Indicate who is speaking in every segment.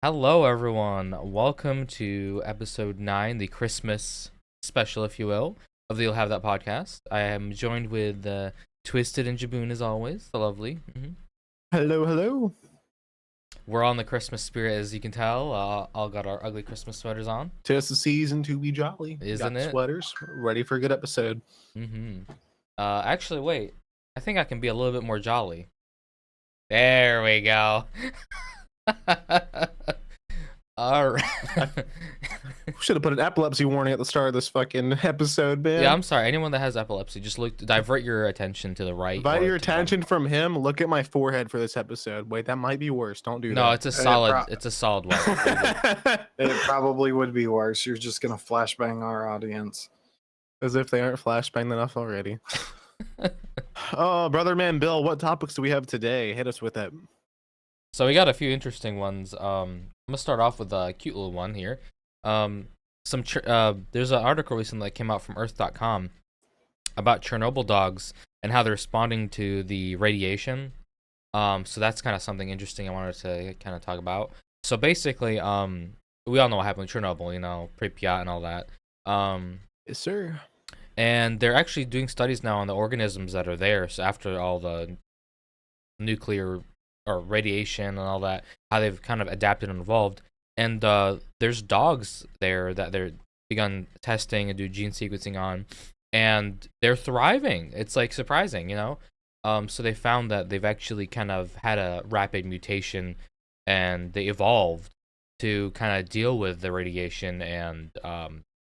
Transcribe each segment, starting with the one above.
Speaker 1: Hello, everyone. Welcome to episode 9, the Christmas special, if you will, of the You'll Have That podcast. I am joined with Twisted and Jaboon, as always, the lovely.
Speaker 2: Hello, hello.
Speaker 1: We're all in the Christmas spirit, as you can tell. All got our ugly Christmas sweaters on,
Speaker 2: Tis the season to be jolly.
Speaker 1: isn't
Speaker 2: Got
Speaker 1: it?
Speaker 2: sweaters, ready for a good episode.
Speaker 1: Actually, wait. I think I can be a little bit more jolly. There we go. All right.
Speaker 2: Should have put an epilepsy warning at the start of this fucking episode, man.
Speaker 1: Yeah, I'm sorry. Anyone that has epilepsy, just divert your attention to the right.
Speaker 2: Divide
Speaker 1: or
Speaker 2: your
Speaker 1: to the
Speaker 2: attention from him. Look at my forehead for this episode. Wait, that might be worse. Don't do
Speaker 1: No,
Speaker 2: that.
Speaker 1: it's a solid. It's a solid one.
Speaker 3: It probably would be worse. You're just gonna flashbang our audience.
Speaker 2: As if they aren't flashbanged enough already. Oh, brother man Bill, what topics do we have today? Hit us with it.
Speaker 1: So we got a few interesting ones. I'm gonna start off with a cute little one here. There's an article recently that came out from Earth.com about Chernobyl dogs and how they're responding to the radiation. So that's kind of something interesting I wanted to kind of talk about. So basically, we all know what happened in Chernobyl, Pripyat and all that.
Speaker 2: Yes, sir.
Speaker 1: And they're actually doing studies now on the organisms that are there. So after all the nuclear or radiation and all that, how they've kind of adapted and evolved. And there's dogs there that they're begun testing and do gene sequencing on, and they're thriving. It's like surprising, So they found that they've actually kind of had a rapid mutation, and they evolved to kind of deal with the radiation, and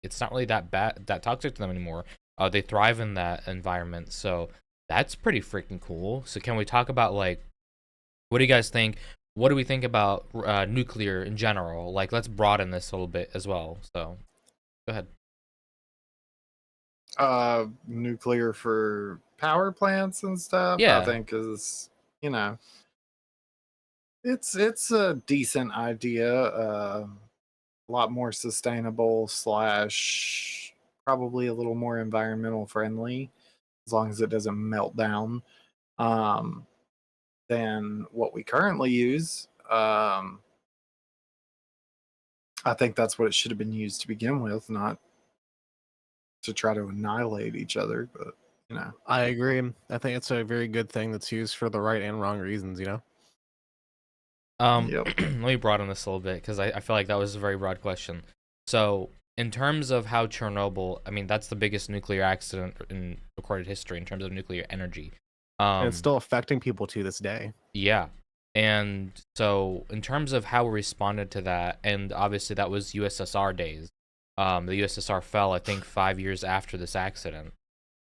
Speaker 1: it's not really that toxic to them anymore. They thrive in that environment, so that's pretty freaking cool. So can we talk about what do you guys think? What do we think about nuclear in general? Let's broaden this a little bit as well. So, go ahead.
Speaker 3: Nuclear for power plants and stuff.
Speaker 1: Yeah.
Speaker 3: I think it's a decent idea. A lot more sustainable slash probably a little more environmental friendly, as long as it doesn't melt down. Than what we currently use. I think that's what it should have been used to begin with, not to try to annihilate each other. But
Speaker 2: I agree. I think it's a very good thing that's used for the right and wrong reasons.
Speaker 3: Yep.
Speaker 1: Let me broaden this a little bit because I feel like that was a very broad question. So, in terms of how Chernobyl, I mean, that's the biggest nuclear accident in recorded history in terms of nuclear energy.
Speaker 2: And it's still affecting people to this day.
Speaker 1: Yeah. And so in terms of how we responded to that, and obviously that was USSR days. The USSR fell, I think, 5 years after this accident.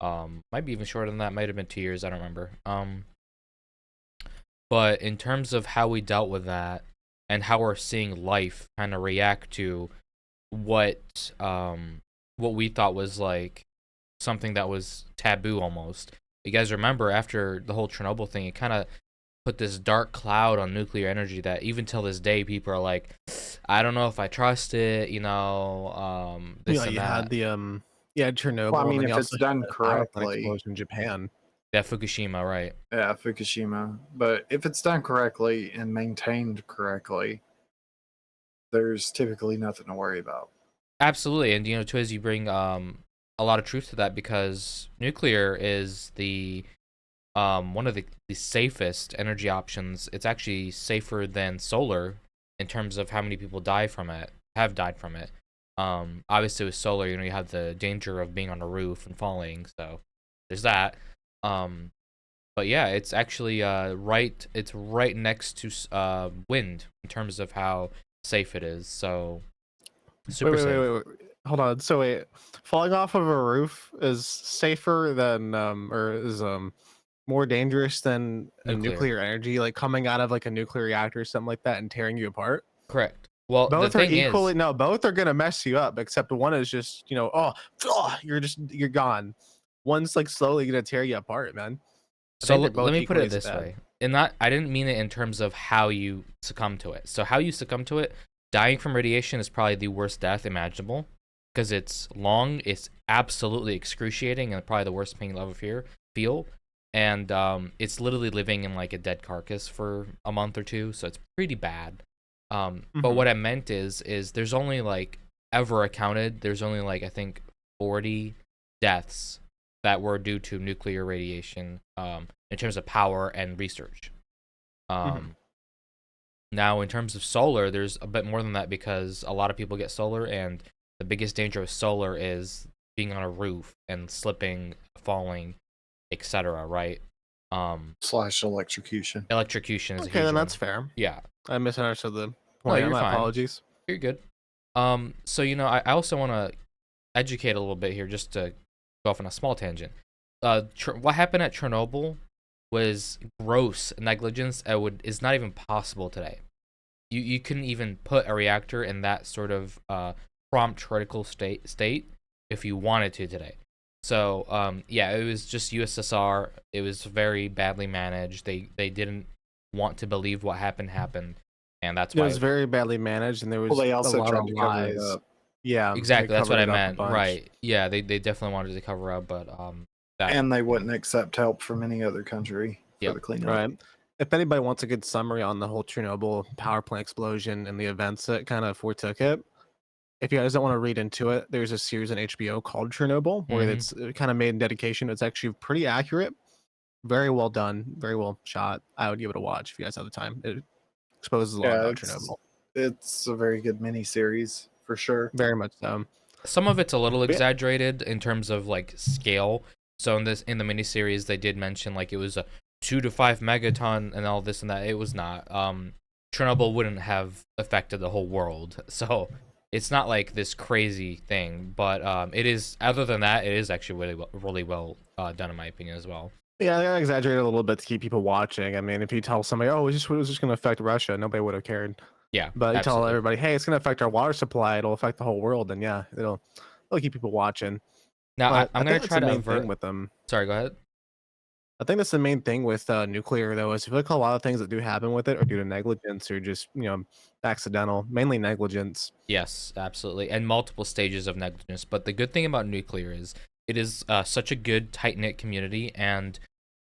Speaker 1: Might be even shorter than that. Might have been 2 years. I don't remember. But in terms of how we dealt with that and how we're seeing life kind of react to what we thought was like something that was taboo almost. You guys remember after the whole Chernobyl thing, it kind of put this dark cloud on nuclear energy that even till this day, people are like, I don't know if I trust it, this
Speaker 2: You
Speaker 1: and
Speaker 2: had
Speaker 1: that.
Speaker 2: the Chernobyl.
Speaker 3: Well, I mean,
Speaker 2: and
Speaker 3: if it's done correctly,
Speaker 2: explosion in Japan.
Speaker 1: Yeah, Fukushima, right.
Speaker 3: Yeah, Fukushima. But if it's done correctly and maintained correctly, there's typically nothing to worry about.
Speaker 1: Absolutely. And, Twiz, you bring a lot of truth to that because nuclear is the one of the safest energy options. It's actually safer than solar in terms of how many people have died from it. Obviously with solar, you have the danger of being on a roof and falling, so there's that. But yeah, it's actually it's right next to wind in terms of how safe it is. So super safe.
Speaker 2: Wait. Hold on. So wait, falling off of a roof is safer than or is more dangerous than a nuclear energy, like coming out of like a nuclear reactor or something like that and tearing you apart?
Speaker 1: Correct. Well,
Speaker 2: Both
Speaker 1: the
Speaker 2: are
Speaker 1: thing
Speaker 2: equally
Speaker 1: is,
Speaker 2: no, both are gonna mess you up, except one is just, you're gone. One's like slowly gonna tear you apart, man.
Speaker 1: so
Speaker 2: they're both
Speaker 1: let me put it
Speaker 2: equally as
Speaker 1: this
Speaker 2: bad.
Speaker 1: way. And I didn't mean it in terms of how you succumb to it. So how you succumb to it, dying from radiation is probably the worst death imaginable because it's long, it's absolutely excruciating, and probably the worst pain you'll ever feel. And it's literally living in like a dead carcass for a month or two, so it's pretty bad. But what I meant is there's only like ever accounted, there's only like I think 40 deaths that were due to nuclear radiation in terms of power and research. Now in terms of solar, there's a bit more than that because a lot of people get solar, and the biggest danger of solar is being on a roof and slipping, falling, etc. Right?
Speaker 3: Slash electrocution.
Speaker 1: Electrocution is a
Speaker 2: Okay,
Speaker 1: huge
Speaker 2: then
Speaker 1: one.
Speaker 2: that's fair.
Speaker 1: Yeah.
Speaker 2: I misunderstood the
Speaker 1: No,
Speaker 2: point.
Speaker 1: you're
Speaker 2: My
Speaker 1: fine.
Speaker 2: apologies.
Speaker 1: You're good. So you know, I also want to educate a little bit here, just to go off on a small tangent. What happened at Chernobyl was gross negligence. Is not even possible today. You couldn't even put a reactor in that sort of prompt critical state if you wanted to today. So yeah, it was just USSR. It was very badly managed. They didn't want to believe what happened, and that's
Speaker 2: It
Speaker 1: why
Speaker 2: was very badly managed, and there was
Speaker 3: Well, they
Speaker 2: a
Speaker 3: also
Speaker 2: lot
Speaker 3: tried
Speaker 2: of
Speaker 3: to cover it
Speaker 2: lies.
Speaker 3: up.
Speaker 2: Yeah, they
Speaker 1: exactly that's what
Speaker 2: covered
Speaker 1: I
Speaker 2: it up a
Speaker 1: meant.
Speaker 2: bunch.
Speaker 1: Right? Yeah, they definitely wanted to cover up, but that
Speaker 3: And they wouldn't accept help from any other country for
Speaker 1: Yep.
Speaker 3: the cleanup.
Speaker 2: Right. If anybody wants a good summary on the whole Chernobyl power plant explosion and the events that kind of foretook it, if you guys don't want to read into it, there's a series on HBO called Chernobyl where it's kind of made in dedication. It's actually pretty accurate, very well done, very well shot. I would give it a watch if you guys have the time. It exposes a lot about Chernobyl.
Speaker 3: It's a very good miniseries for sure.
Speaker 2: Very much so.
Speaker 1: Some of it's a little
Speaker 2: Yeah.
Speaker 1: exaggerated in terms of like scale. So in the miniseries, they did mention like it was a 2 to 5 megaton and all this and that. It was not. Chernobyl wouldn't have affected the whole world, so it's not like this crazy thing. But it is. Other than that, it is actually really well done in my opinion as well.
Speaker 2: Yeah, they exaggerated a little bit to keep people watching. I mean, if you tell somebody, "Oh, it was just going to affect Russia," nobody would have cared.
Speaker 1: Yeah,
Speaker 2: But you tell
Speaker 1: absolutely.
Speaker 2: everybody, "Hey, it's going to affect our water supply. It'll affect the whole world," then yeah, it'll keep people watching.
Speaker 1: Now
Speaker 2: But
Speaker 1: I'm
Speaker 2: I
Speaker 1: gonna
Speaker 2: think that's
Speaker 1: try
Speaker 2: the
Speaker 1: to
Speaker 2: main thing
Speaker 1: avert.
Speaker 2: with them.
Speaker 1: Sorry, go ahead.
Speaker 2: I think that's the main thing with nuclear, though, is I feel like a lot of things that do happen with it are due to negligence or just accidental, mainly negligence.
Speaker 1: Yes, absolutely, and multiple stages of negligence. But the good thing about nuclear is it is such a good tight knit community, and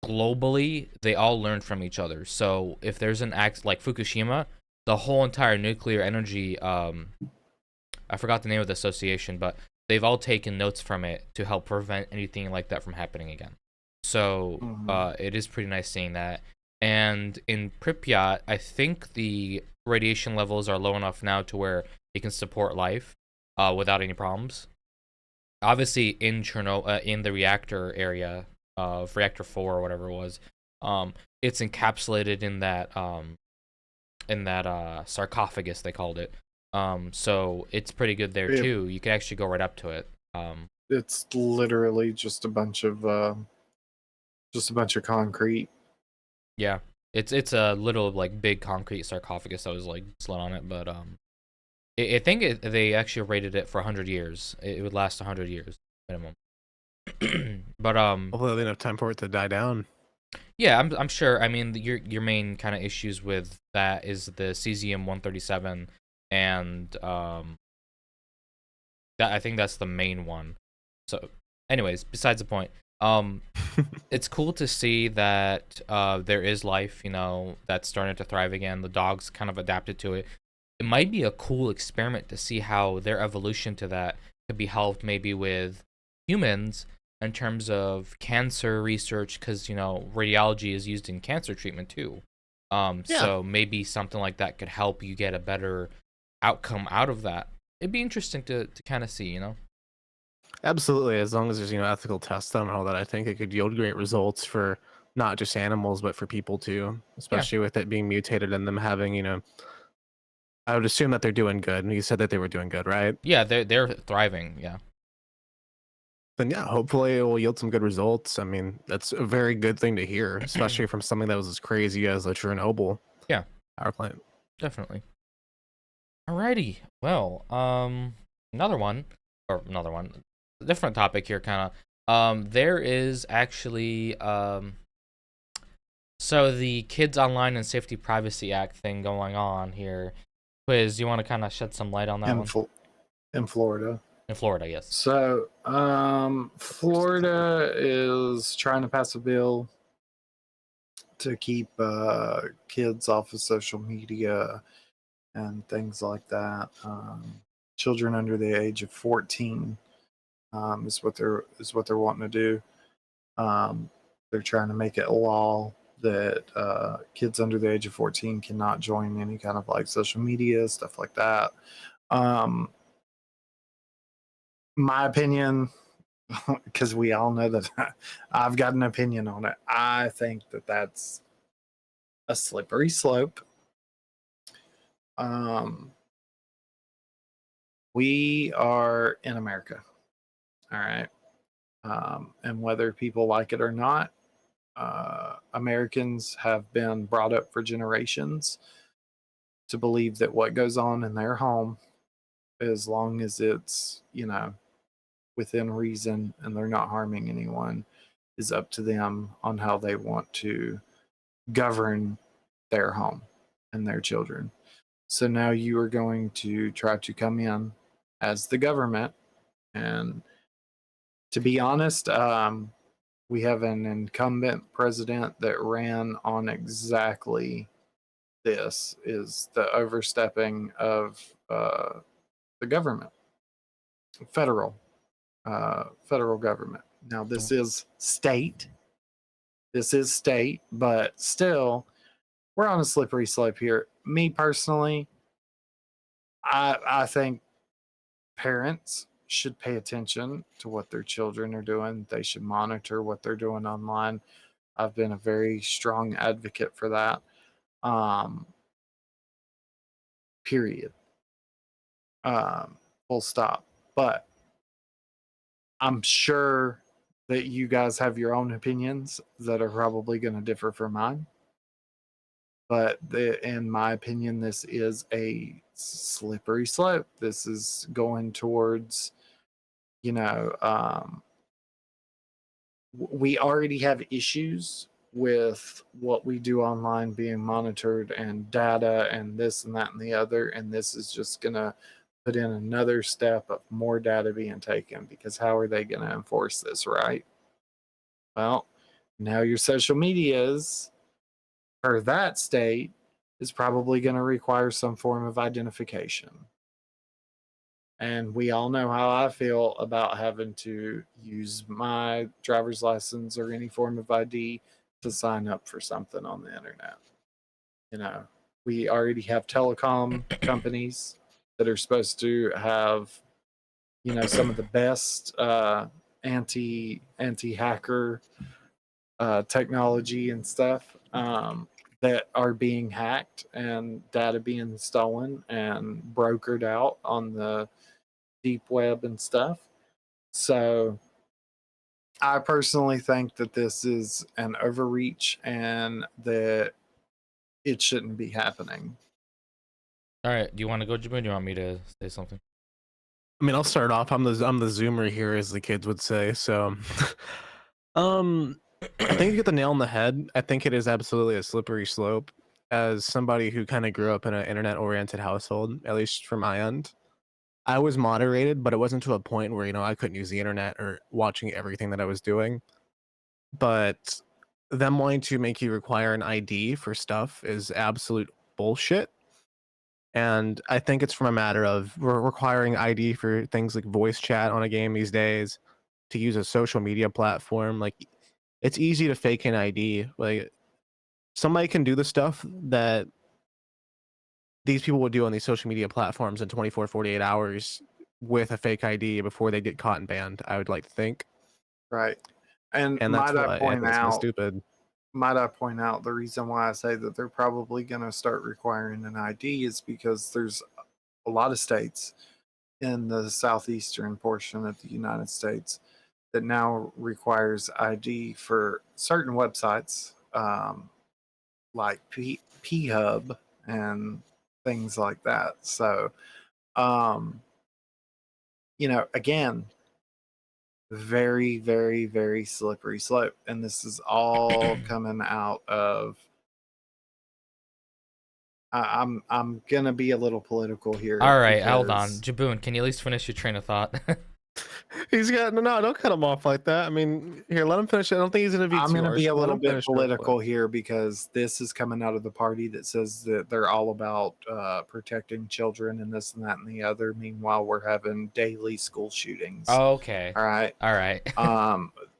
Speaker 1: globally they all learn from each other. So if there's an act like Fukushima, the whole entire nuclear energy I forgot the name of the association, but they've all taken notes from it to help prevent anything like that from happening again. So it is pretty nice seeing that. And in Pripyat, I think the radiation levels are low enough now to where it can support life without any problems. Obviously, in Chernobyl, in the reactor area of reactor 4 or whatever it was, it's encapsulated in that sarcophagus they called it. So it's pretty good there too. You can actually go right up to it.
Speaker 3: It's literally just a bunch of concrete.
Speaker 1: Yeah, it's a little like big concrete sarcophagus that was like slid on it, but I think they actually rated it for 100 years. It would last 100 years minimum. But
Speaker 2: Hopefully, they have enough time for it to die down.
Speaker 1: yeah, I'm sure. I mean, your main kind of issues with that is the cesium-137, and that I think that's the main one. So, anyways, besides the point, it's cool to see that there is life, that's starting to thrive again. The dogs kind of adapted to it. It might be a cool experiment to see how their evolution to that could be helped maybe with humans in terms of cancer research, because radiology is used in cancer treatment too. So maybe something like that could help you get a better outcome out of that. It'd be interesting to kind of see.
Speaker 2: Absolutely, as long as there's ethical tests done and all that, I think it could yield great results for not just animals but for people too, especially with it being mutated and them having I would assume that they're doing good. You said that they were doing good, right?
Speaker 1: Yeah, they're thriving. Yeah.
Speaker 2: Then yeah, hopefully it will yield some good results. I mean, that's a very good thing to hear, especially from something that was as crazy as the Chernobyl power plant.
Speaker 1: Definitely. Alrighty. Well, another one, different topic here, kind of. There is actually so the Kids Online and Safety Privacy Act thing going on here. Quiz, you want to kind of shed some light on that one?
Speaker 3: In Florida.
Speaker 1: In Florida, yes.
Speaker 3: So, Florida is trying to pass a bill to keep kids off of social media and things like that. Children under the age of 14 is what they're wanting to do. They're trying to make it a law that kids under the age of 14 cannot join any kind of like social media stuff like that. My opinion, because we all know that I've got an opinion on it. I think that that's a slippery slope. We are in America, all right, and whether people like it or not, Americans have been brought up for generations to believe that what goes on in their home, as long as it's, within reason and they're not harming anyone, is up to them on how they want to govern their home and their children. So now you are going to try to come in as the government. And to be honest, we have an incumbent president that ran on exactly this, is the overstepping of the government, federal federal government. Now this is state, but still we're on a slippery slope here. Me personally, I think parents should pay attention to what their children are doing. They should monitor what they're doing online. I've been a very strong advocate for that. Period. Full stop. But I'm sure that you guys have your own opinions that are probably going to differ from mine. But in my opinion, this is a slippery slope. This is going towards, we already have issues with what we do online being monitored and data and this and that and the other. And this is just going to put in another step of more data being taken, because how are they going to enforce this, right? Well, now your social medias, or that state, is probably going to require some form of identification. And we all know how I feel about having to use my driver's license or any form of ID to sign up for something on the internet. We already have telecom companies that are supposed to have, some of the best anti-hacker technology and stuff, that are being hacked and data being stolen and brokered out on the deep web and stuff. So I personally think that this is an overreach and that it shouldn't be happening.
Speaker 1: All right, do you want to go, Jimmy? Do you want me to say something?
Speaker 2: I mean, I'll start off. I'm the zoomer here, as the kids would say. So, I think you get the nail on the head. I think it is absolutely a slippery slope. As somebody who kind of grew up in an internet-oriented household, at least from my end, I was moderated, but it wasn't to a point where I couldn't use the internet or watching everything that I was doing. But them wanting to make you require an ID for stuff is absolute bullshit. And I think it's from a matter of we're requiring ID for things like voice chat on a game these days, to use a social media platform. Like, it's easy to fake an ID. Like, somebody can do the stuff that these people would do on these social media platforms in 24, 48 hours with a fake ID before they get caught and banned, I would like to think.
Speaker 3: Right. And
Speaker 2: And that's why it's kind of stupid.
Speaker 3: Might I point out the reason why I say that they're probably going to start requiring an ID is because there's a lot of states in the southeastern portion of the United States that now requires ID for certain websites, like P-Hub and things like that. So, again, very, very, very slippery slope. And this is all coming out of, I'm gonna be a little political here.
Speaker 1: All right, hold on. Jaboon, can you at least finish your train of thought?
Speaker 2: He's got no. Don't cut him off like that. I mean, here, let him finish. I don't think he's gonna be
Speaker 3: I'm
Speaker 2: too
Speaker 3: going to
Speaker 2: harsh.
Speaker 3: be a
Speaker 2: Let
Speaker 3: little
Speaker 2: him
Speaker 3: bit
Speaker 2: finish real quick.
Speaker 3: political here because this is coming out of the party that says that they're all about protecting children and this and that and the other. Meanwhile, we're having daily school shootings.
Speaker 1: Okay.
Speaker 3: All right.
Speaker 1: All right.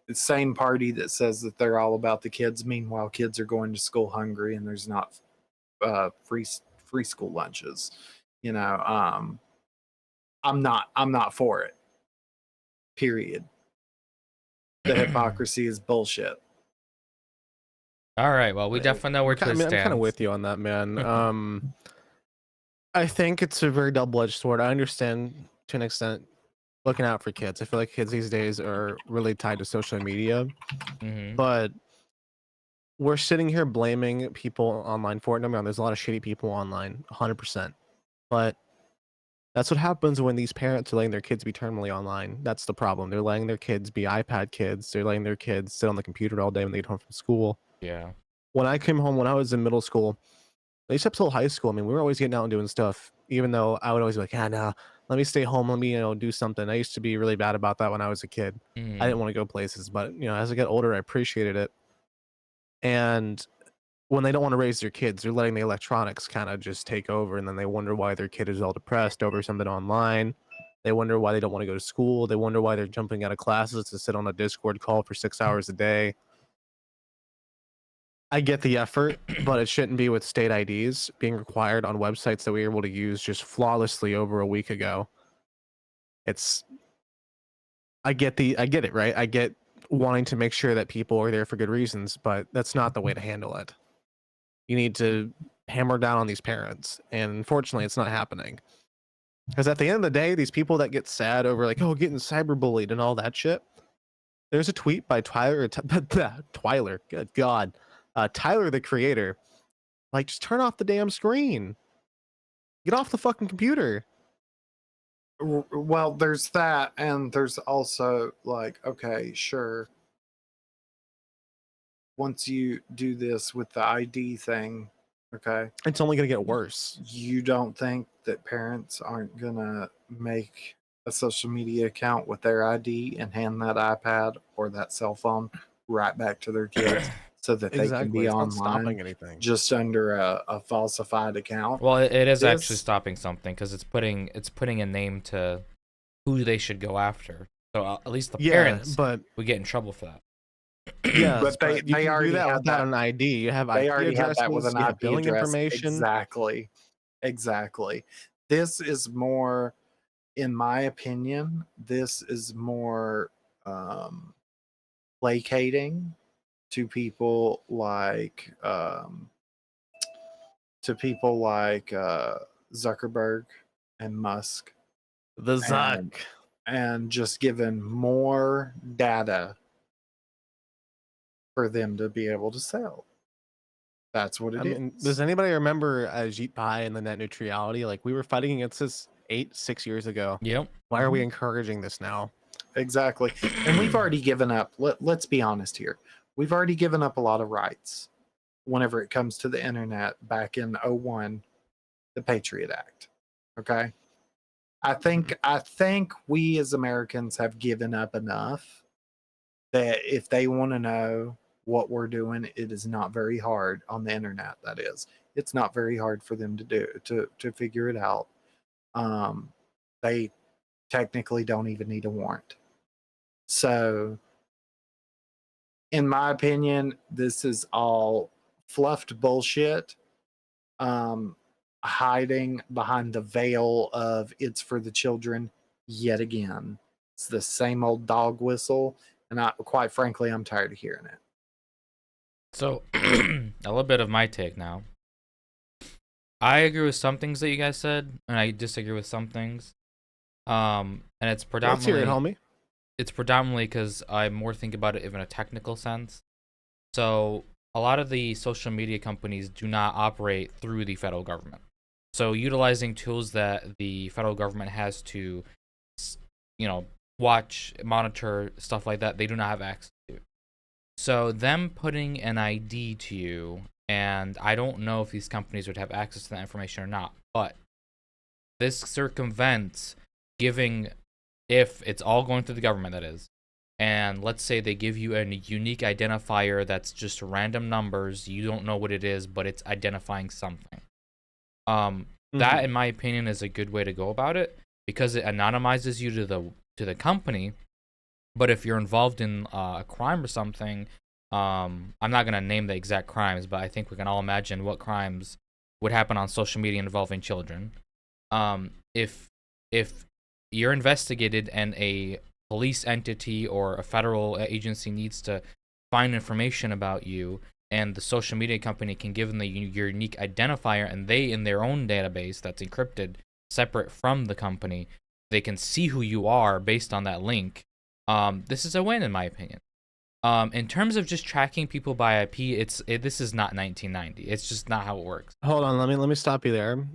Speaker 3: The same party that says that they're all about the kids. Meanwhile, kids are going to school hungry and there's not free school lunches. You know, I'm not for it. Period. The hypocrisy is bullshit.
Speaker 1: All right. Well, we definitely know where
Speaker 2: I
Speaker 1: Twiz
Speaker 2: mean, I'm kind of
Speaker 1: stands.
Speaker 2: with you on that, man. I think it's a very double-edged sword. I understand to an extent looking out for kids. I feel like kids these days are really tied to social media, but we're sitting here blaming people online for it. I mean, there's a lot of shitty people online, 100%. But that's what happens when these parents are letting their kids be terminally online. That's the problem. They're letting their kids be iPad kids. They're letting their kids sit on the computer all day when they get home from school.
Speaker 1: Yeah.
Speaker 2: When I came home, when I was in middle school, at least up till high school, I mean, we were always getting out and doing stuff, even though I would always be like, no, let me stay home. Let me, do something. I used to be really bad about that when I was a kid. I didn't want to go places, but, as I get older, I appreciated it. And when they don't want to raise their kids, they're letting the electronics kind of just take over. And then they wonder why their kid is all depressed over something online. They wonder why they don't want to go to school. They wonder why they're jumping out of classes to sit on a Discord call for 6 hours a day. I get the effort, but it shouldn't be with state IDs being required on websites that we were able to use just flawlessly over a week ago. I get it, right? I get wanting to make sure that people are there for good reasons, but that's not the way to handle it. You need to hammer down on these parents, and unfortunately, it's not happening. Because at the end of the day, these people that get sad over like, getting cyberbullied and all that shit. There's a tweet by Tyler, good God, Tyler the creator. Like, just turn off the damn screen. Get off the fucking computer.
Speaker 3: Well, there's that, and there's also like, okay, sure. Once you do this with the ID thing, okay,
Speaker 2: it's only gonna get worse.
Speaker 3: You don't think that parents aren't gonna make a social media account with their ID and hand that iPad or that cell phone right back to their kids so that they can be
Speaker 2: it's
Speaker 3: online
Speaker 2: not stopping anything.
Speaker 3: just under a falsified account?
Speaker 1: Well, it is actually stopping something because it's putting a name to who they should go after. So at least the parents would get in trouble for that.
Speaker 2: Yeah,
Speaker 3: but they already
Speaker 2: do that
Speaker 3: had
Speaker 2: without
Speaker 3: that.
Speaker 2: an ID. You have
Speaker 3: They
Speaker 2: IP
Speaker 3: already had that with
Speaker 2: addresses,
Speaker 3: an
Speaker 2: you have
Speaker 3: IP
Speaker 2: billing
Speaker 3: address.
Speaker 2: information.
Speaker 3: Exactly. This is more, in my opinion, this is more placating to people like Zuckerberg and Musk,
Speaker 2: The Zuck,
Speaker 3: and just giving more data for them to be able to sell. That's what it is.
Speaker 2: Does anybody remember Ajit Pai and the net neutrality? Like, we were fighting against this 6 years ago.
Speaker 1: Yep.
Speaker 2: Why are we encouraging this now?
Speaker 3: Exactly. And we've already given up. Let's be honest here. We've already given up a lot of rights whenever it comes to the internet back in 01, the Patriot Act. Okay? I think we as Americans have given up enough that if they want to know what we're doing, it is not very hard on the internet. That is, it's not very hard for them to figure it out. They technically don't even need a warrant. So, in my opinion, this is all fluffed bullshit, hiding behind the veil of it's for the children yet again. It's the same old dog whistle, and quite frankly, I'm tired of hearing it.
Speaker 1: So, a little bit of my take now. I agree with some things that you guys said, and I disagree with some things. And it's predominantly.
Speaker 2: Let's hear it, homie.
Speaker 1: It's predominantly because I more think about it in a technical sense. So, a lot of the social media companies do not operate through the federal government. So, utilizing tools that the federal government has to, watch, monitor, stuff like that, they do not have access to. So, them putting an ID to you, and I don't know if these companies would have access to that information or not, but this circumvents giving if it's all going through the government, that is, and let's say they give you a unique identifier that's just random numbers, you don't know what it is, but it's identifying something. That, in my opinion, is a good way to go about it because it anonymizes you to the company. But if you're involved in a crime or something, I'm not gonna name the exact crimes, but I think we can all imagine what crimes would happen on social media involving children. If you're investigated and a police entity or a federal agency needs to find information about you, and the social media company can give them your unique identifier, and they, in their own database that's encrypted, separate from the company, they can see who you are based on that link. This is a win, in my opinion. In terms of just tracking people by IP, this is not 1990. It's just not how it works.
Speaker 2: Hold on, let me stop you there.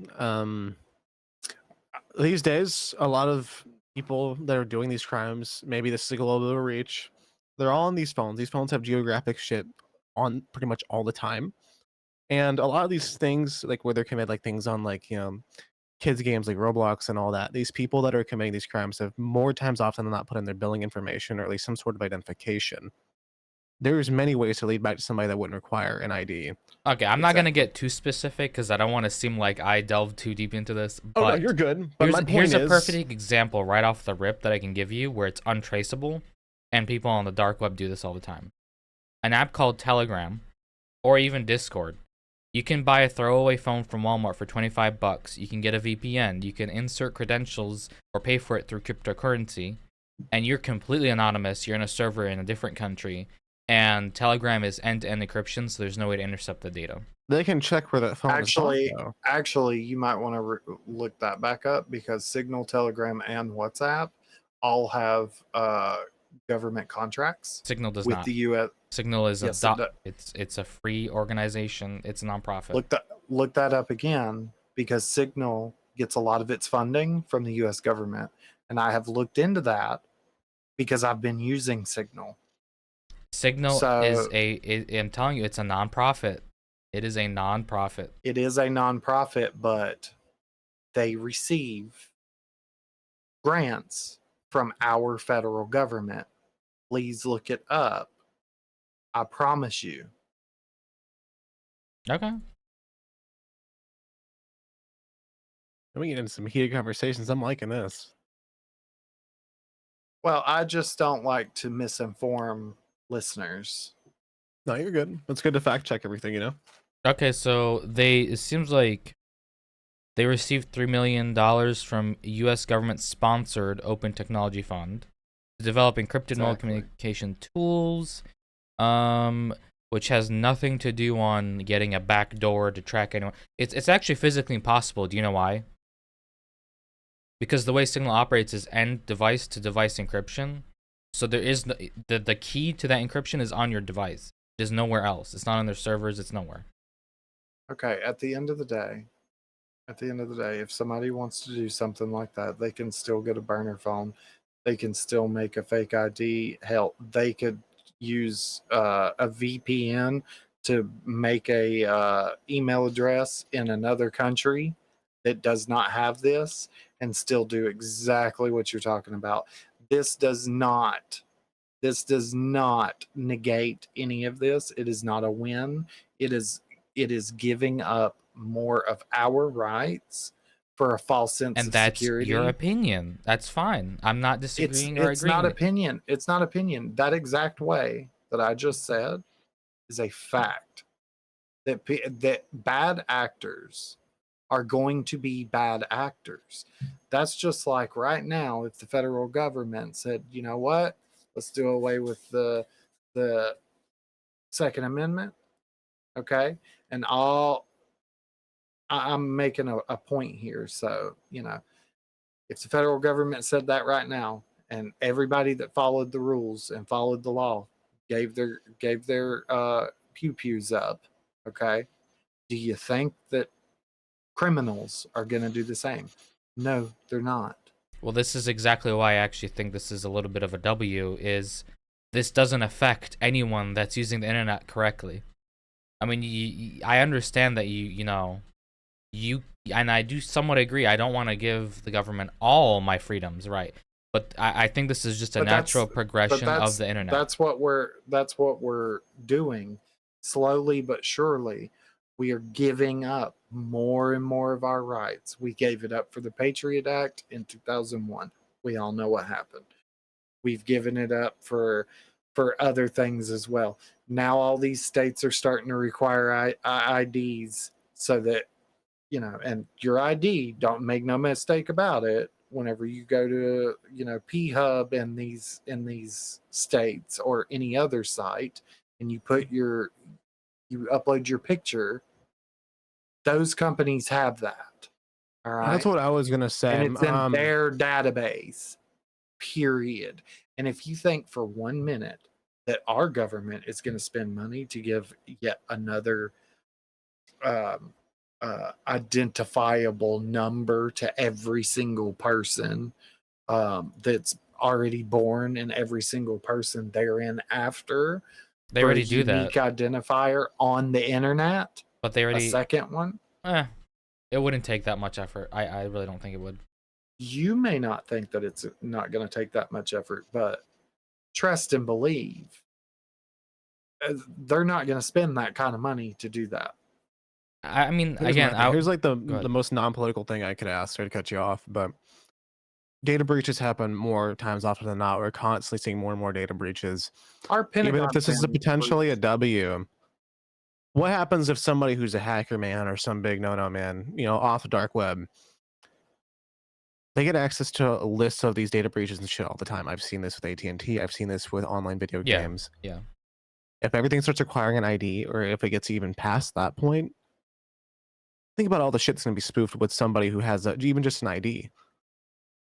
Speaker 2: These days, a lot of people that are doing these crimes, maybe this is a global reach, they're all on these phones. These phones have geographic shit on pretty much all the time. And a lot of these things, like where they're committed like things on like, kids games like Roblox and all that, these people that are committing these crimes have more times often than not put in their billing information or at least some sort of identification. There's many ways to lead back to somebody that wouldn't require an ID.
Speaker 1: Okay, I'm not gonna get too specific because I don't want to seem like I delved too deep into this. But
Speaker 2: oh no, you're good. But
Speaker 1: here's a perfect example right off the rip that I can give you where it's untraceable, and people on the dark web do this all the time. An app called Telegram, or even Discord. You can buy a throwaway phone from Walmart for $25. You can get a VPN. You can insert credentials or pay for it through cryptocurrency, and you're completely anonymous. You're in a server in a different country. And Telegram is end-to-end encryption, so there's no way to intercept the data.
Speaker 2: They can check where that phone
Speaker 3: actually,
Speaker 2: is on,
Speaker 3: actually, you might want to look that back up because Signal, Telegram, and WhatsApp all have government contracts.
Speaker 1: Signal does
Speaker 3: with
Speaker 1: not.
Speaker 3: The U.S.
Speaker 1: Signal is
Speaker 3: yes,
Speaker 1: it's a free organization. It's a nonprofit.
Speaker 3: Look that up again because Signal gets a lot of its funding from the U.S. government, and I have looked into that because I've been using Signal.
Speaker 1: Signal I'm telling you, it's a nonprofit. It is a nonprofit.
Speaker 3: It is a nonprofit, but they receive grants from our federal government. Please look it up. I promise you.
Speaker 1: Okay.
Speaker 2: We get into some heated conversations. I'm liking this.
Speaker 3: Well, I just don't like to misinform listeners.
Speaker 2: No, you're good. It's good to fact check everything,
Speaker 1: Okay, so it seems like they received $3 million from U.S. government-sponsored Open Technology Fund to develop encrypted mode communication tools, which has nothing to do on getting a backdoor to track anyone. It's actually physically impossible. Do you know why? Because the way Signal operates is end device to device encryption. So there is the key to that encryption is on your device. It is nowhere else. It's not on their servers. It's nowhere.
Speaker 3: Okay, at the end of the day, if somebody wants to do something like that, they can still get a burner phone. They can still make a fake ID. Hell, they could use a VPN to make a email address in another country that does not have this and still do exactly what you're talking about. This does not negate any of this. It is not a win. It is giving up more of our rights for a false sense of security.
Speaker 1: And that's your opinion. That's fine. I'm not disagreeing or agreeing.
Speaker 3: It's not opinion. It's not opinion. That exact way that I just said is a fact. That bad actors are going to be bad actors. That's just like right now, if the federal government said, you know what, let's do away with the Second Amendment, okay? And I'm making a point here. So, if the federal government said that right now, and everybody that followed the rules and followed the law gave their pew-pews up, okay? Do you think that criminals are going to do the same? No, they're not.
Speaker 1: Well, this is exactly why I actually think this is a little bit of a W, is this doesn't affect anyone that's using the internet correctly. I mean, I understand that and I do somewhat agree. I don't want to give the government all my freedoms, right? But I think this is just a
Speaker 3: But
Speaker 1: natural
Speaker 3: but
Speaker 1: progression of the internet.
Speaker 3: that's what we're doing, slowly but surely. We are giving up more and more of our rights. We gave it up for the Patriot Act in 2001. We all know what happened. We've given it up for other things as well. Now all these states are starting to require IDs, so that, and your ID, don't make no mistake about it, whenever you go to, P Hub in these states or any other site, and you upload your picture, those companies have that. All
Speaker 2: That's
Speaker 3: right.
Speaker 2: what I was gonna say.
Speaker 3: And it's in their database, period. And if you think for 1 minute that our government is going to spend money to give yet another um, identifiable number to every single person that's already born, and every single person therein after,
Speaker 1: They
Speaker 3: for a
Speaker 1: already do that,
Speaker 3: unique identifier on the internet,
Speaker 1: but they
Speaker 3: a
Speaker 1: already.
Speaker 3: second one,
Speaker 1: It wouldn't take that much effort. I really don't think it would.
Speaker 3: you may not think that it's not going to take that much effort, but trust and believe, they're not going to spend that kind of money to do that.
Speaker 1: I mean,
Speaker 2: Here's
Speaker 1: again,
Speaker 2: here's like
Speaker 1: Go
Speaker 2: the
Speaker 1: ahead.
Speaker 2: most non-political thing I could ask. Sorry to cut you off, but data breaches happen more times often than not. We're constantly seeing more and more data breaches.
Speaker 3: Our
Speaker 2: Even
Speaker 3: Pentagon
Speaker 2: if this is potentially a W, what happens if somebody who's a hacker man or some big no-no man, off the dark web, they get access to lists of these data breaches and shit all the time? I've seen this with AT&T. I've seen this with online video
Speaker 1: Yeah,
Speaker 2: games.
Speaker 1: yeah.
Speaker 2: If everything starts requiring an ID, or if it gets even past that point, think about all the shit that's going to be spoofed with somebody who has even just an ID.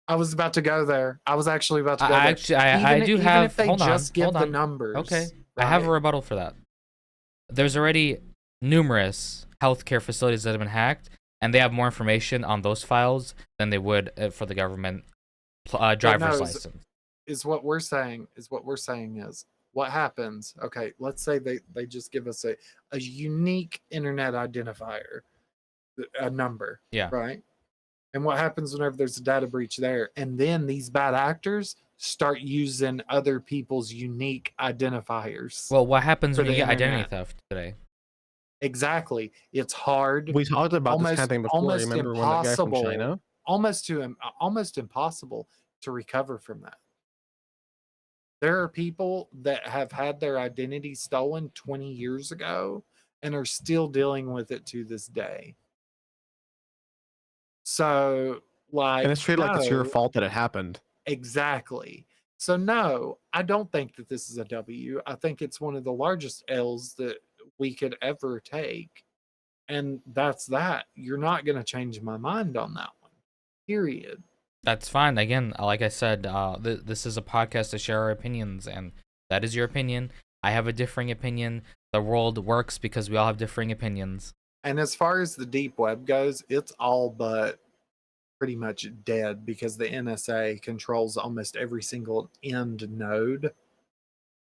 Speaker 3: I was about to go there. I was actually about to go there.
Speaker 1: Actually, I do
Speaker 3: even
Speaker 1: have.
Speaker 3: if they
Speaker 1: Hold
Speaker 3: just
Speaker 1: on,
Speaker 3: give
Speaker 1: hold
Speaker 3: the
Speaker 1: on.
Speaker 3: numbers.
Speaker 1: Okay,
Speaker 3: right?
Speaker 1: I have a rebuttal for that. There's already numerous healthcare facilities that have been hacked, and they have more information on those files than they would for the government driver's license.
Speaker 3: Is what we're saying is what happens. Okay, let's say they just give us a unique internet identifier, a number.
Speaker 1: Yeah.
Speaker 3: Right. And what happens whenever there's a data breach there? And then these bad actors start using other people's unique identifiers.
Speaker 1: Well, what happens
Speaker 3: for
Speaker 1: when you
Speaker 3: the
Speaker 1: get identity
Speaker 3: internet.
Speaker 1: theft today?
Speaker 3: Exactly. It's hard,
Speaker 2: We talked about this kind of thing before.
Speaker 3: almost
Speaker 2: Remember when that guy from
Speaker 3: impossible,
Speaker 2: China?
Speaker 3: almost impossible to recover from that. There are people that have had their identity stolen 20 years ago and are still dealing with it to this day. So,
Speaker 2: And it's treated like it's your
Speaker 3: no,
Speaker 2: fault that it happened.
Speaker 3: exactly. So, no, I don't think that this is a W. I think it's one of the largest L's that we could ever take. And that's that. You're not going to change my mind on that one. Period.
Speaker 1: That's fine. Again, like I said, this is a podcast to share our opinions, and that is your opinion. I have a differing opinion. The world works because we all have differing opinions.
Speaker 3: And as far as the deep web goes, it's all but pretty much dead because the NSA controls almost every single end node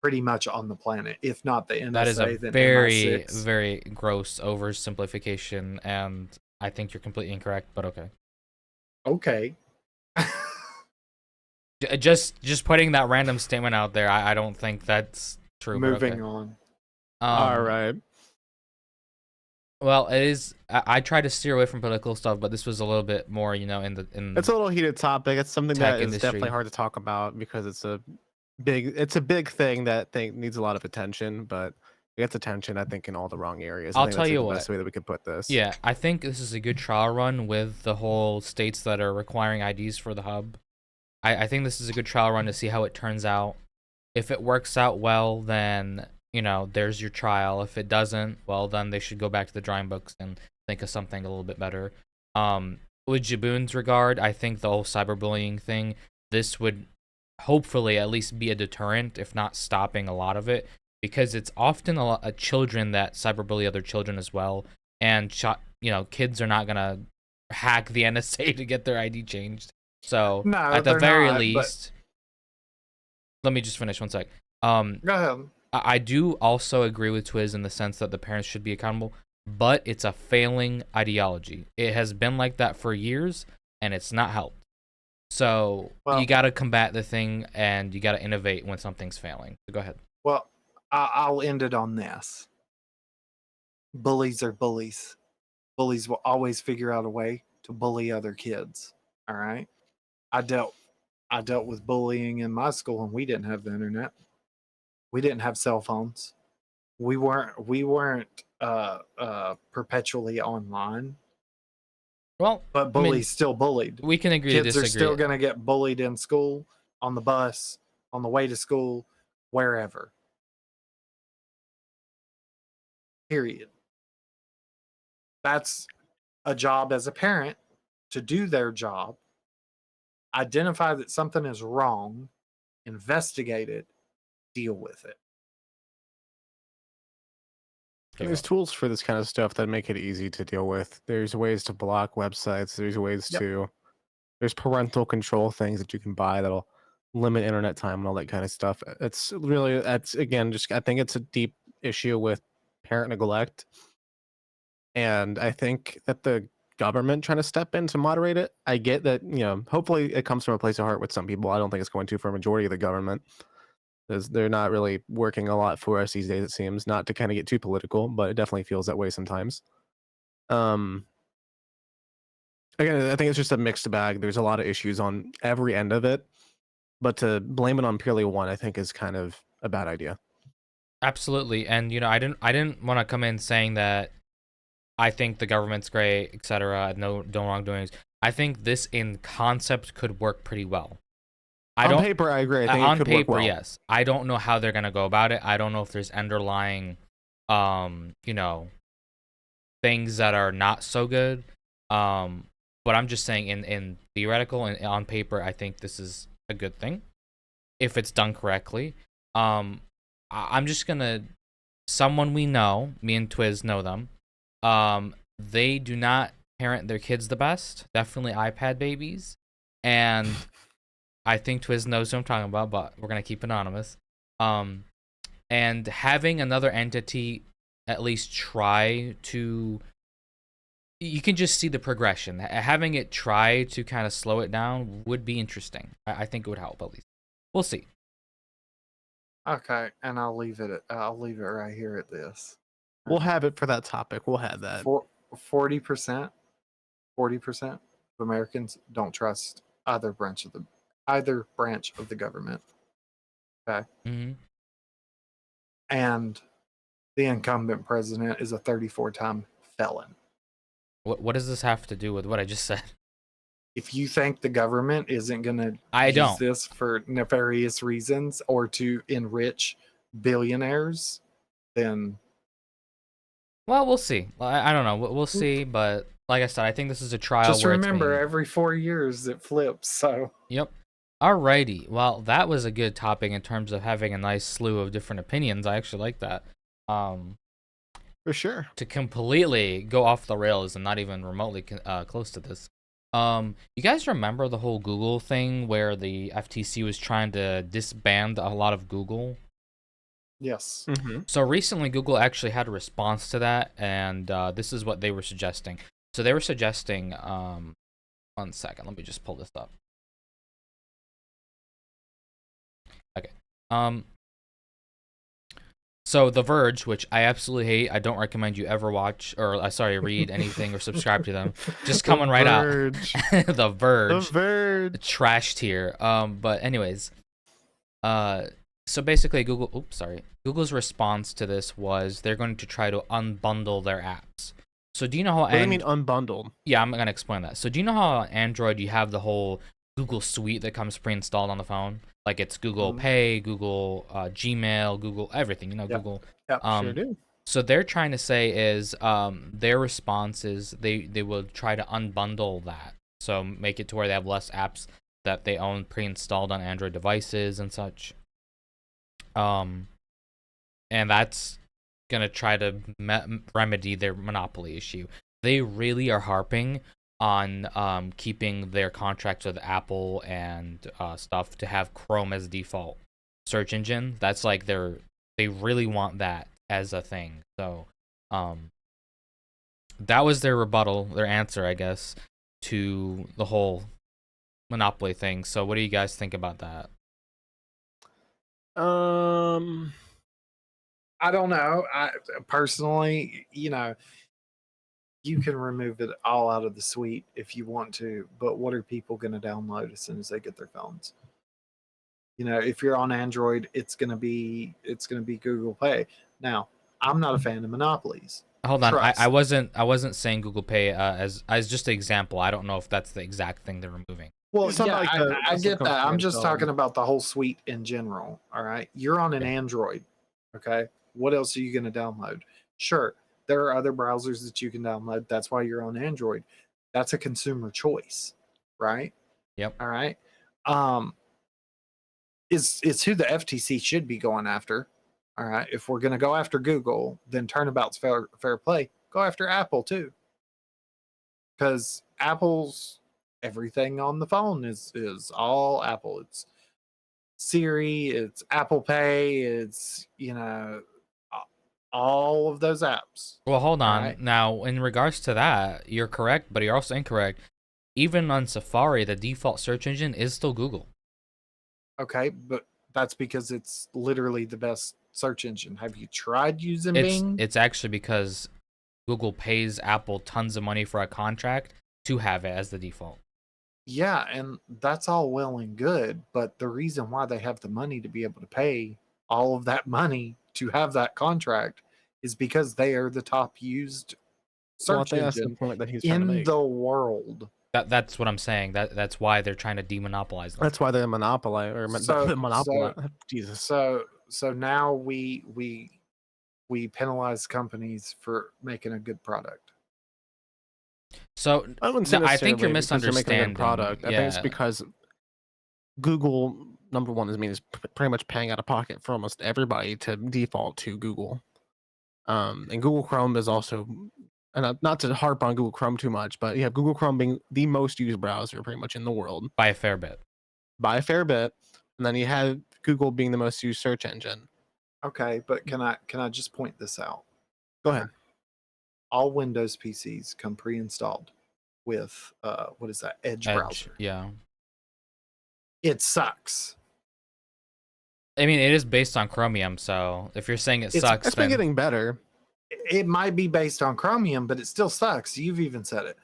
Speaker 3: pretty much on the planet. If not the NSA,
Speaker 1: That is a
Speaker 3: then
Speaker 1: very,
Speaker 3: MI6.
Speaker 1: very gross oversimplification, and I think you're completely incorrect, but okay.
Speaker 3: Okay.
Speaker 1: Just putting that random statement out there, I don't think that's true.
Speaker 3: Moving on.
Speaker 2: All right.
Speaker 1: Well, it is. I try to steer away from political stuff, but this was a little bit more, in.
Speaker 2: It's a little heated topic. It's something
Speaker 1: Tech
Speaker 2: that is
Speaker 1: industry.
Speaker 2: definitely hard to talk about because it's a big thing that needs a lot of attention, but it gets attention, I think, in all the wrong areas. I
Speaker 1: I'll
Speaker 2: think
Speaker 1: tell
Speaker 2: that's
Speaker 1: you
Speaker 2: the
Speaker 1: what.
Speaker 2: best way that we could put this.
Speaker 1: Yeah, I think this is a good trial run with the whole states that are requiring IDs for the hub. I think this is a good trial run to see how it turns out. If it works out well, then there's your trial. If it doesn't, well, then they should go back to the drawing books and think of something a little bit better. With Jaboon's regard, I think the whole cyberbullying thing, this would hopefully at least be a deterrent, if not stopping a lot of it, because it's often a lot of children that cyberbully other children as well, and kids are not gonna hack the NSA to get their ID changed. So
Speaker 3: No,
Speaker 1: at the
Speaker 3: they're
Speaker 1: very
Speaker 3: not, but-
Speaker 1: least, let me just finish one sec.
Speaker 3: Go ahead.
Speaker 1: I do also agree with Twiz in the sense that the parents should be accountable, but it's a failing ideology. It has been like that for years, and it's not helped. So
Speaker 3: Well,
Speaker 1: you got to combat the thing, and you got to innovate when something's failing. So go ahead.
Speaker 3: well, I'll end it on this. Bullies are bullies. Bullies will always figure out a way to bully other kids. All right. I dealt with bullying in my school, and we didn't have the internet. We didn't have cell phones. We weren't perpetually online.
Speaker 1: Well,
Speaker 3: But
Speaker 1: I mean,
Speaker 3: bullies still bullied.
Speaker 1: we can agree to
Speaker 3: Kids are
Speaker 1: disagree.
Speaker 3: still going to get bullied in school, on the bus, on the way to school, wherever. Period. That's a job as a parent to do their job, identify that something is wrong, investigate it, deal with it.
Speaker 1: Okay,
Speaker 2: There's
Speaker 1: well,
Speaker 2: tools for this kind of stuff that make it easy to deal with. There's ways to block websites. There's ways
Speaker 3: Yep.
Speaker 2: to. There's parental control things that you can buy that'll limit internet time and all that kind of stuff. It's really that's again just I think it's a deep issue with parent neglect, and I think that the government trying to step in to moderate it. I get that hopefully it comes from a place of heart with some people. I don't think it's going to for a majority of the government. They're not really working a lot for us these days, it seems. Not to kind of get too political, but it definitely feels that way sometimes. Um, Again, I think it's just a mixed bag. There's a lot of issues on every end of it, but to blame it on purely one, I think, is kind of a bad idea.
Speaker 1: absolutely. And I didn't want to come in saying that I think the government's great, etc. No wrongdoings. I think this in concept could work pretty well.
Speaker 2: On paper, I agree. I think it
Speaker 1: on
Speaker 2: could
Speaker 1: paper,
Speaker 2: work well.
Speaker 1: yes. I don't know how they're gonna go about it. I don't know if there's underlying, you know, things that are not so good. But I'm just saying, in theoretical and on paper, I think this is a good thing if it's done correctly. I'm just gonna someone we know, me and Twiz know them. They do not parent their kids the best. Definitely iPad babies, and I think Twiz knows who I'm talking about, but we're gonna keep anonymous. And having another entity at least try to, you can just see the progression. Having it try to kind of slow it down would be interesting. I think it would help at least. We'll see.
Speaker 3: Okay, and I'll leave it right here at this.
Speaker 2: We'll have it for that topic. We'll have that.
Speaker 3: 40% of Americans don't trust either branch of the government. Okay.
Speaker 1: Mm-hmm.
Speaker 3: And the incumbent president is a 34-time felon.
Speaker 1: What does this have to do with what I just said?
Speaker 3: If you think the government isn't going to use
Speaker 1: don't.
Speaker 3: this for nefarious reasons or to enrich billionaires, then
Speaker 1: Well, we'll see. I don't know. We'll see. But like I said, I think this is a trial.
Speaker 3: just
Speaker 1: where
Speaker 3: remember,
Speaker 1: it's being...
Speaker 3: every 4 years it flips. So
Speaker 1: Yep. Alrighty. Well, that was a good topic in terms of having a nice slew of different opinions. I actually like that.
Speaker 2: For sure.
Speaker 1: To completely go off the rails and not even remotely close to this. You guys remember the whole Google thing where the FTC was trying to disband a lot of Google?
Speaker 3: yes.
Speaker 2: Mm-hmm.
Speaker 1: So recently, Google actually had a response to that, and this is what they were suggesting. So they were suggesting, 1 second, let me just pull this up. Okay. So The Verge, which I absolutely hate, I don't recommend you ever watch or read anything or subscribe to them. Just coming right out. The Verge.
Speaker 2: The Verge.
Speaker 1: Trash tier. But anyways, so basically Google's response to this was they're going to try to unbundle their apps. So do you know how
Speaker 2: What do you mean unbundled?
Speaker 1: Yeah, I'm gonna explain that. So do you know how on Android you have the whole Google Suite that comes pre-installed on the phone? Like it's Google Pay, Google Gmail, Google everything.
Speaker 3: Yep.
Speaker 1: Google.
Speaker 3: Yep,
Speaker 2: Sure do.
Speaker 1: So they're trying to say is their response is they will try to unbundle that. So make it to where they have less apps that they own pre-installed on Android devices and such. And that's gonna try to remedy their monopoly issue. They really are harping on keeping their contracts with Apple and stuff to have Chrome as default search engine. That's like they really want that as a thing. So that was their rebuttal, their answer, I guess, to the whole monopoly thing. So what do you guys think about that?
Speaker 3: I don't know. I personally, you can remove it all out of the suite if you want to, but what are people going to download as soon as they get their phones? If you're on Android, it's gonna be Google Pay. Now, I'm not a fan of monopolies.
Speaker 1: Hold on, I
Speaker 3: Trust.
Speaker 1: wasn't saying Google Pay as just an example. I don't know if that's the exact thing they're removing.
Speaker 3: Well,
Speaker 2: It's not
Speaker 3: yeah,
Speaker 2: like
Speaker 3: I
Speaker 2: the stuff
Speaker 3: get
Speaker 2: comes
Speaker 3: that. I'm just talking
Speaker 2: pre-installed.
Speaker 3: about the whole suite in general. All right. You're on an
Speaker 1: Yeah.
Speaker 3: Android. Okay. What else are you going to download? Sure. There are other browsers that you can download. That's why you're on Android. That's a consumer choice. Right.
Speaker 1: Yep.
Speaker 3: All right. Um, it's who the FTC should be going after. All right. If we're going to go after Google, then turnabout's fair play. Go after Apple too. Because Apple's everything on the phone is all Apple. It's Siri, it's Apple Pay, it's all of those apps.
Speaker 1: Well, hold
Speaker 3: All
Speaker 1: on.
Speaker 3: right.
Speaker 1: Now, in regards to that, you're correct, but you're also incorrect. Even on Safari, the default search engine is still Google.
Speaker 3: Okay, but that's because it's literally the best search engine. Have you tried using
Speaker 1: It's
Speaker 3: Bing?
Speaker 1: it's actually because Google pays Apple tons of money for a contract to have it as the default.
Speaker 3: Yeah, and that's all well and good, but the reason why they have the money to be able to pay all of that money to have that contract is because they are the top used
Speaker 2: Well, I
Speaker 3: search
Speaker 2: think that's the
Speaker 3: engine
Speaker 2: point that he's trying to
Speaker 3: in
Speaker 2: make.
Speaker 3: the world.
Speaker 1: That's what I'm saying. That's why they're trying to demonopolize them.
Speaker 2: That's why they're monopoly or
Speaker 3: So
Speaker 2: monopoly.
Speaker 3: so
Speaker 2: Jesus.
Speaker 3: so now we penalize companies for making a good product.
Speaker 1: So
Speaker 2: I wouldn't say
Speaker 1: I think you're
Speaker 2: necessarily because they're making a good
Speaker 1: misunderstanding.
Speaker 2: product. I think it's
Speaker 1: Yeah.
Speaker 2: because Google, number one, is pretty much paying out of pocket for almost everybody to default to Google. And Google Chrome is also, and not to harp on Google Chrome too much, but yeah, Google Chrome being the most used browser pretty much in the world
Speaker 1: By a fair bit.
Speaker 2: by a fair bit. And then you have Google being the most used search engine.
Speaker 3: Okay, but can I just point this out?
Speaker 2: Go ahead.
Speaker 3: All Windows PCs come pre-installed with what is that? Edge browser.
Speaker 1: Yeah.
Speaker 3: It sucks.
Speaker 1: I mean, it is based on Chromium, so if you're saying it sucks,
Speaker 2: It's been
Speaker 1: then
Speaker 2: getting better.
Speaker 3: It might be based on Chromium, but it still sucks. You've even said it.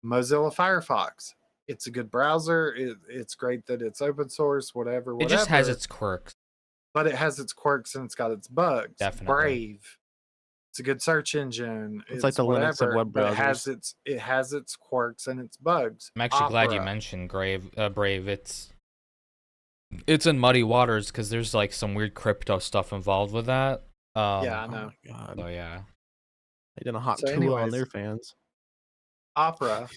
Speaker 3: Mozilla Firefox. It's a good browser. It's great that it's open source, whatever.
Speaker 1: it just has its quirks.
Speaker 3: But it has its quirks and it's got its bugs.
Speaker 1: Definitely.
Speaker 3: Brave. It's a good search engine.
Speaker 2: It's like the Linux of web
Speaker 3: but
Speaker 2: browsers.
Speaker 3: it has its quirks and its bugs.
Speaker 1: I'm actually glad you
Speaker 3: Opera.
Speaker 1: mentioned Brave. It's in muddy waters because there's like some weird crypto stuff involved with that.
Speaker 3: Yeah, I
Speaker 2: Oh
Speaker 3: know.
Speaker 2: my god.
Speaker 1: So yeah.
Speaker 2: They did a hot
Speaker 3: So
Speaker 2: tool on
Speaker 3: anyways.
Speaker 2: their fans.
Speaker 3: Opera.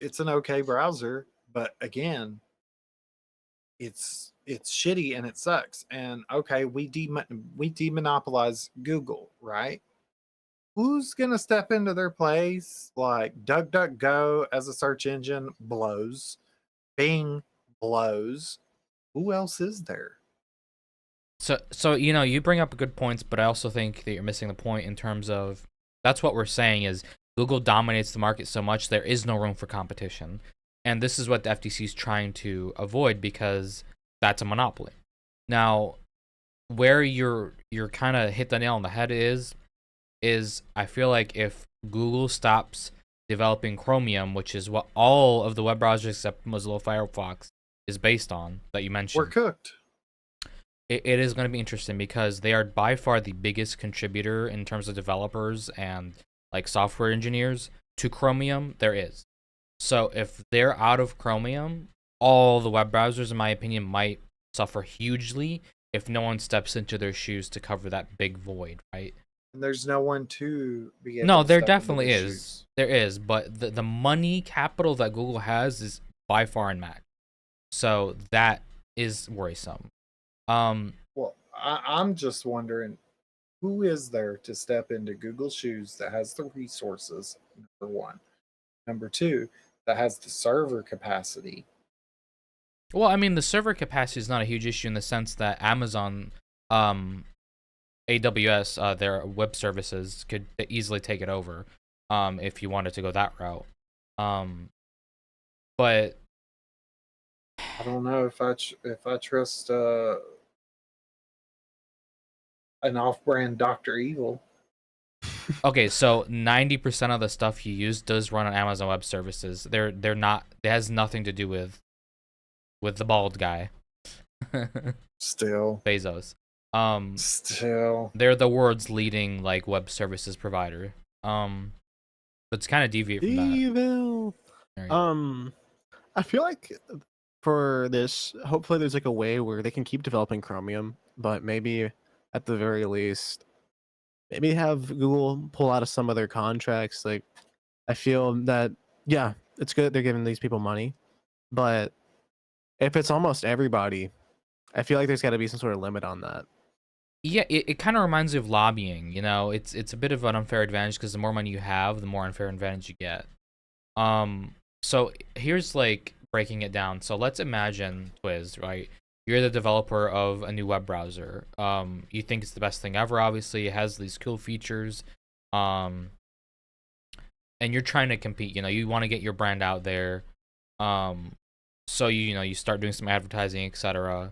Speaker 3: It's an okay browser, but again, it's shitty and it sucks. And okay, we demonopolize Google, right? Who's gonna step into their place? Like DuckDuckGo as a search engine blows. Bing blows. Who else is there?
Speaker 1: So you bring up good points, but I also think that you're missing the point in terms of that's what we're saying is Google dominates the market so much there is no room for competition. And this is what the FTC is trying to avoid because that's a monopoly. Now, where you're kind of hit the nail on the head is I feel like if Google stops developing Chromium, which is what all of the web browsers except Mozilla Firefox is based on that you mentioned.
Speaker 3: We're cooked.
Speaker 1: It is going to be interesting because they are by far the biggest contributor in terms of developers and like software engineers to Chromium there is. So if they're out of Chromium, all the web browsers, in my opinion, might suffer hugely if no one steps into their shoes to cover that big void, right?
Speaker 3: And there's no one to be able
Speaker 1: No,
Speaker 3: to
Speaker 1: there
Speaker 3: step into
Speaker 1: definitely
Speaker 3: their
Speaker 1: is.
Speaker 3: shoes.
Speaker 1: There is, but the money capital that Google has is by far unmatched. So that is worrisome.
Speaker 3: Well, I'm just wondering who is there to step into Google's shoes that has the resources, number one. Number two, that has the server capacity.
Speaker 1: Well, I mean, the server capacity is not a huge issue in the sense that Amazon, AWS, their web services could easily take it over, if you wanted to go that route. But
Speaker 3: I don't know if I trust an off-brand Doctor Evil.
Speaker 1: okay, so 90% of the stuff you use does run on Amazon Web Services. They're not. It has nothing to do with the bald guy,
Speaker 3: Still,
Speaker 1: Bezos.
Speaker 3: still.
Speaker 1: They're the world's leading like web services provider. But it's kind of deviate from that.
Speaker 2: Evil.
Speaker 1: Right.
Speaker 2: I feel like for this, hopefully there's like a way where they can keep developing Chromium, but maybe at the very least, maybe have Google pull out of some of their contracts. Like, I feel that, yeah, it's good that they're giving these people money, but if it's almost everybody, I feel like there's got to be some sort of limit on that.
Speaker 1: Yeah, it kind of reminds me of lobbying. You know, it's a bit of an unfair advantage because the more money you have, the more unfair advantage you get. So here's like breaking it down. So let's imagine, Twiz, right? You're the developer of a new web browser. You think it's the best thing ever. Obviously, it has these cool features. Um, and you're trying to compete. You know, you want to get your brand out there. So you start doing some advertising, etc.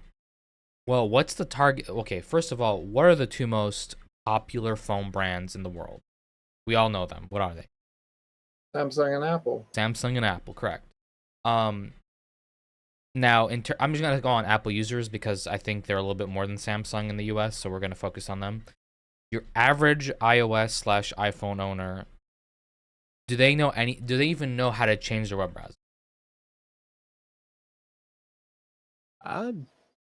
Speaker 1: Well, what's the target? Okay, first of all, what are the two most popular phone brands in the world? We all know them. What are they?
Speaker 3: Samsung and Apple.
Speaker 1: Samsung and Apple, correct. Now, I'm just gonna go on Apple users because I think they're a little bit more than Samsung in the U.S., so we're gonna focus on them. Your average iOS/iPhone owner, do they even know how to change their web browser?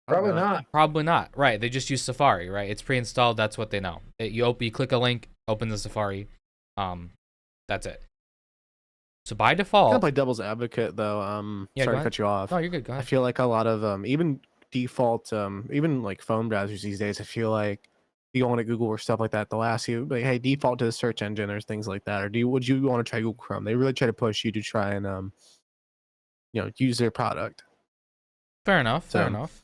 Speaker 3: Probably not.
Speaker 1: Probably not. Right? They just use Safari, right? It's pre-installed. That's what they know. You click a link, open the Safari. That's it. So by
Speaker 2: Kind of
Speaker 1: default,
Speaker 2: play devil's advocate though.
Speaker 1: Yeah,
Speaker 2: Sorry
Speaker 1: go
Speaker 2: to cut you off.
Speaker 1: no, you're good. Go
Speaker 2: I
Speaker 1: ahead.
Speaker 2: feel like a lot of even default even like phone browsers these days, I feel like you go on to Google or stuff like that, they'll ask you like, hey, default to the search engine or things like that. Or would you want to try Google Chrome? They really try to push you to try and use their product.
Speaker 1: Fair enough.
Speaker 2: So
Speaker 1: Fair enough.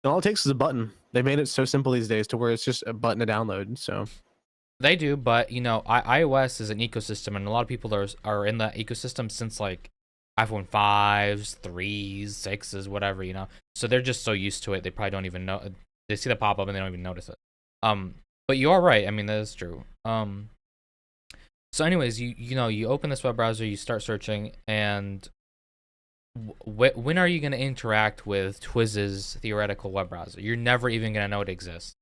Speaker 2: and all it takes is a button. They made it so simple these days to where it's just a button to download. So
Speaker 1: They do, but iOS is an ecosystem, and a lot of people are in that ecosystem since like iPhone 5s, 3s, 6s, whatever, So they're just so used to it, they probably don't even know. They see the pop up and they don't even notice it. But you are right. I mean, that is true. So anyways, you open this web browser, you start searching, and when are you going to interact with Twiz's theoretical web browser? You're never even going to know it exists.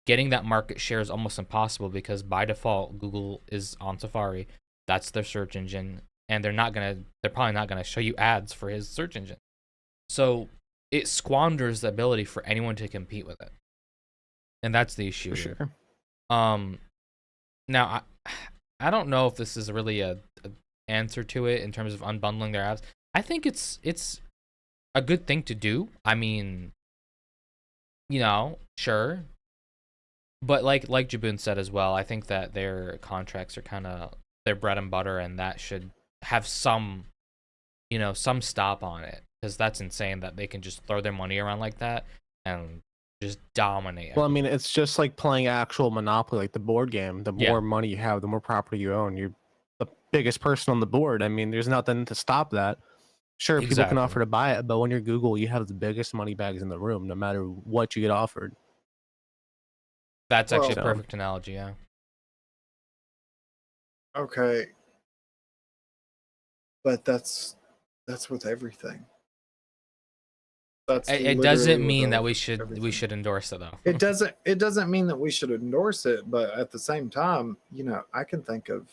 Speaker 1: Getting that market share is almost impossible because by default, Google is on Safari. That's their search engine, and they're probably not gonna show you ads for his search engine. So it squanders the ability for anyone to compete with it, and that's the issue.
Speaker 2: for sure.
Speaker 1: Now I don't know if this is really a answer to it in terms of unbundling their apps. I think it's a good thing to do. I mean, sure. But like Jabun said as well, I think that their contracts are kind of their bread and butter, and that should have some stop on it, because that's insane that they can just throw their money around like that and just dominate.
Speaker 2: Well, I mean, it's just like playing actual Monopoly, like the board game. The more money you have, the more property you own. You're the biggest person on the board. I mean, there's nothing to stop that. Sure, people can offer to buy it, but when you're Google, you have the biggest money bags in the room, no matter what you get offered.
Speaker 1: That's actually a perfect analogy, yeah.
Speaker 3: Okay. But that's with everything.
Speaker 1: It doesn't mean that we should endorse it though.
Speaker 3: It doesn't mean that we should endorse it, but at the same time, I can think of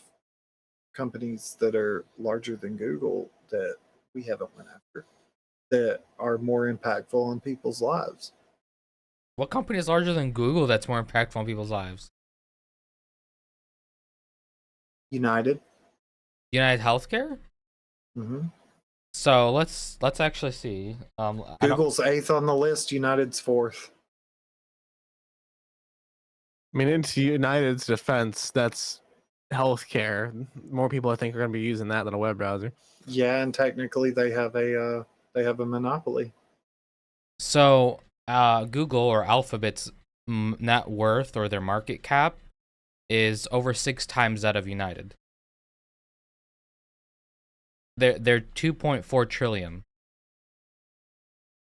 Speaker 3: companies that are larger than Google that we haven't went after that are more impactful on people's lives.
Speaker 1: What company is larger than Google that's more impactful on people's lives?
Speaker 3: United
Speaker 1: Healthcare.
Speaker 3: Mm-hmm.
Speaker 1: So let's actually see.
Speaker 3: Google's 8th on the list. United's 4th.
Speaker 2: I mean, into United's defense, that's healthcare. More people, I think, are going to be using that than a web browser.
Speaker 3: Yeah, and technically, they have a monopoly.
Speaker 1: So Google or Alphabet's net worth or their market cap is over 6 times that of United. they're 2.4 trillion.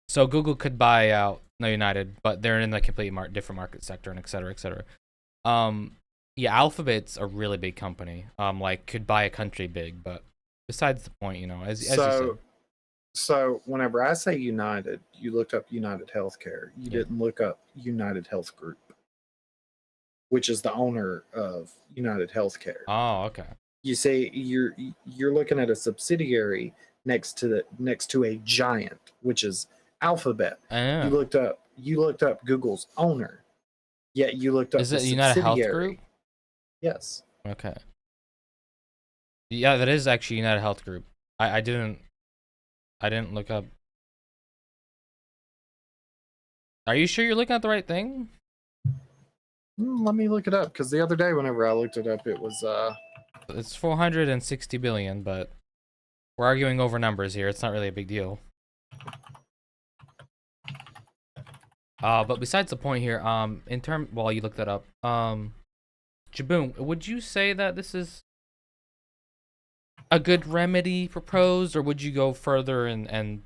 Speaker 1: So Google could buy out United, but they're in a complete different market sector, and et cetera, et cetera. Yeah, Alphabet's a really big company. Like could buy a country big, but besides the point, you know, as you said.
Speaker 3: So whenever I say United, you looked up United Healthcare. You didn't look up United Health Group, which is the owner of United Healthcare.
Speaker 1: Oh, okay.
Speaker 3: You say you're looking at a subsidiary next to a giant, which is Alphabet.
Speaker 1: Yeah.
Speaker 3: You looked up Google's owner, yet you looked up
Speaker 1: Is
Speaker 3: the
Speaker 1: it United Health
Speaker 3: subsidiary.
Speaker 1: Group?
Speaker 3: Yes.
Speaker 1: Okay. Yeah, that is actually United Health Group. I didn't look up. Are you sure you're looking at the right thing?
Speaker 3: Let me look it up, because the other day whenever I looked it up, it was
Speaker 1: It's 460 billion, but we're arguing over numbers here. It's not really a big deal. But besides the point here, while you look that up, Jaboon, would you say that this is a good remedy proposed, or would you go further and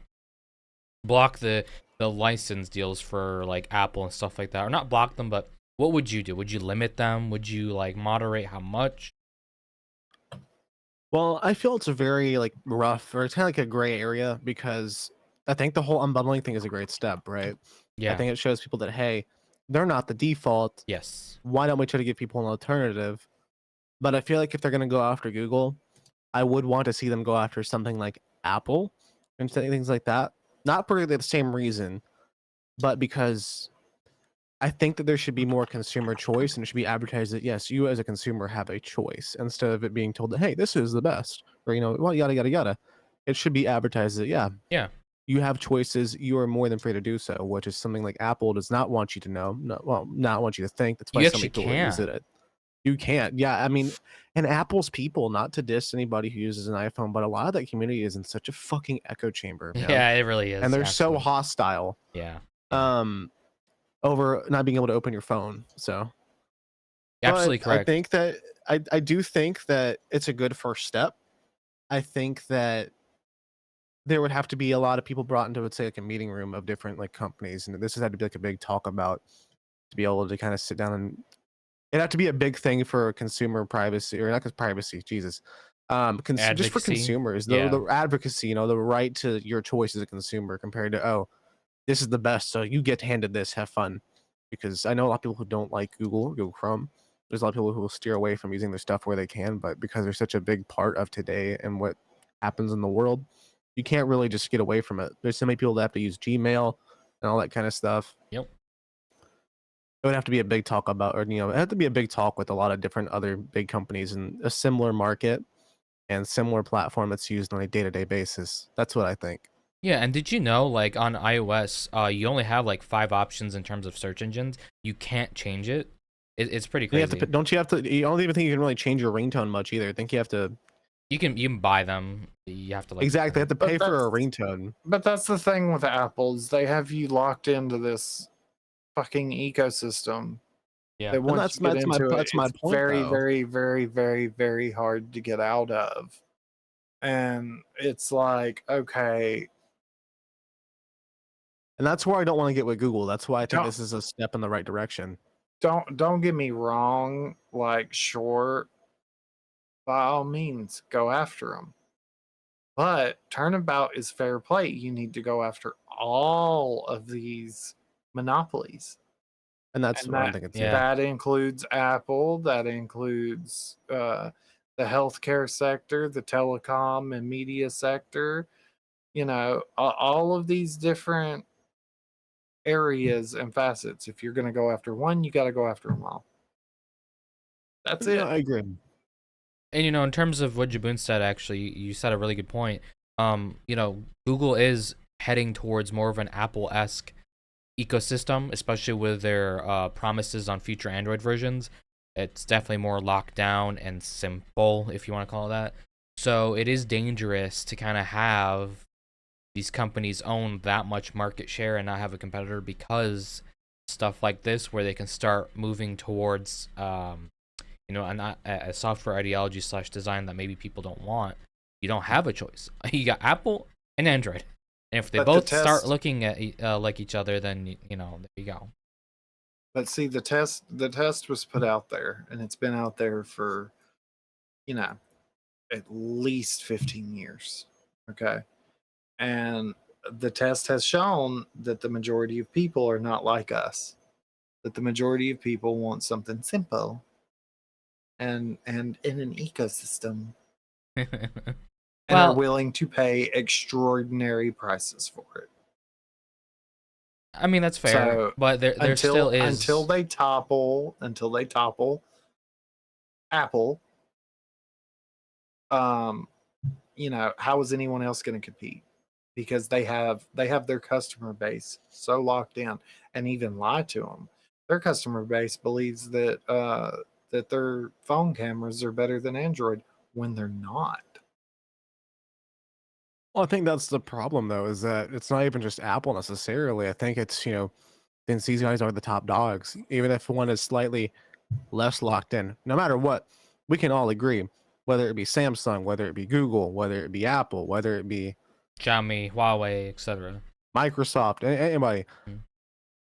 Speaker 1: block the license deals for like Apple and stuff like that, or not block them, but what would you do? Would you limit them? Would you like moderate how much?
Speaker 2: Well, I feel it's a very like rough, or it's kind of like a gray area, because I think the whole unbundling thing is a great step, right?
Speaker 1: Yeah.
Speaker 2: I think it shows people that, hey, they're not the default.
Speaker 1: Yes.
Speaker 2: Why don't we try to give people an alternative? But I feel like if they're going to go after Google, I would want to see them go after something like Apple and things like that. Not for the same reason, but because I think that there should be more consumer choice, and it should be advertised that, yes, you as a consumer have a choice, instead of it being told that, hey, this is the best, or, you know, well, yada, yada, yada. It should be advertised that, yeah, you have choices. You are more than free to do so, which is something like Apple does not want you to know. No, well, not want you to think. That's why
Speaker 1: You
Speaker 2: so many
Speaker 1: actually
Speaker 2: people use
Speaker 1: can't.
Speaker 2: it. You can't. Yeah, I mean, and Apple's people, not to diss anybody who uses an iPhone, but a lot of that community is in such a fucking echo chamber, man.
Speaker 1: Yeah, it really is.
Speaker 2: And they're so
Speaker 1: absolutely.
Speaker 2: hostile.
Speaker 1: Yeah.
Speaker 2: Over not being able to open your phone. So
Speaker 1: Absolutely
Speaker 2: but
Speaker 1: correct.
Speaker 2: I think that I do think that it's a good first step. I think that there would have to be a lot of people brought into, let's say, like a meeting room of different like companies, and this has had to be like a big talk about, to be able to kind of sit down, and it'd have to be a big thing for consumer privacy, or not because privacy, Jesus. Just for consumers, the advocacy, you know, the right to your choice as a consumer, compared to, oh, this is the best, so you get handed this, have fun. Because I know a lot of people who don't like Google Chrome. There's a lot of people who will steer away from using their stuff where they can, but because they're such a big part of today and what happens in the world, you can't really just get away from it. There's so many people that have to use Gmail and all that kind of stuff.
Speaker 1: Yep.
Speaker 2: It would have to be a big talk about, or, you know, it had to be a big talk with a lot of different other big companies in a similar market and similar platform that's used on a day-to-day basis. That's what I think.
Speaker 1: Yeah, and did you know, like, on iOS, you only have, like, 5 options in terms of search engines. You can't change it. It's pretty crazy.
Speaker 2: You don't even think you can really change your ringtone much either. I think you have to...
Speaker 1: You can buy them. You have to, like...
Speaker 2: Exactly, you have to pay for a ringtone.
Speaker 3: But that's the thing with Apple, is they have you locked into this fucking ecosystem.
Speaker 1: Yeah,
Speaker 3: that once you get into it,
Speaker 2: that's my
Speaker 3: it's
Speaker 2: point,
Speaker 3: very,
Speaker 2: though.
Speaker 3: very, very, very, very hard to get out of. And it's like, okay.
Speaker 2: And that's where I don't want to get with Google. That's why I think this is a step in the right direction.
Speaker 3: Don't get me wrong. Like, sure, by all means, go after them. But turnabout is fair play. You need to go after all of these monopolies.
Speaker 2: And that's what I'm thinking too.
Speaker 3: That includes Apple. That includes the healthcare sector, the telecom and media sector. You know, all of these different areas and facets. If you're going to go after one, you got to go after them all. That's it.
Speaker 2: I agree.
Speaker 1: And, you know, in terms of what Jaboon said, actually, you said a really good point. You know, Google is heading towards more of an Apple-esque ecosystem, especially with their promises on future Android versions. It's definitely more locked down and simple, if you want to call it that. So it is dangerous to kind of have these companies own that much market share and not have a competitor, because stuff like this, where they can start moving towards, you know, a software ideology / design that maybe people don't want. you don't have a choice. You got Apple and Android, and if they
Speaker 3: But the
Speaker 1: both start
Speaker 3: test,
Speaker 1: looking at like each other, then you know there you go.
Speaker 3: but see, the test was put out there, and it's been out there for, you know, at least 15 years. Okay. And the test has shown that the majority of people are not like us, that the majority of people want something simple and in an ecosystem, and are
Speaker 1: Well,
Speaker 3: willing to pay extraordinary prices for it.
Speaker 1: I mean that's fair,
Speaker 3: So
Speaker 1: but there still
Speaker 3: until
Speaker 1: is.
Speaker 3: they topple Apple, um, how is anyone else going to compete? Because they have their customer base so locked in, and even lie to them. Their customer base believes that their phone cameras are better than Android when they're not.
Speaker 2: Well, I think that's the problem, though, is that it's not even just Apple necessarily. I think it's, since these guys are the top dogs, even if one is slightly less locked in, no matter what, we can all agree, whether it be Samsung, whether it be Google, whether it be Apple, whether it be
Speaker 1: Xiaomi, Huawei, etc.
Speaker 2: Microsoft, anybody,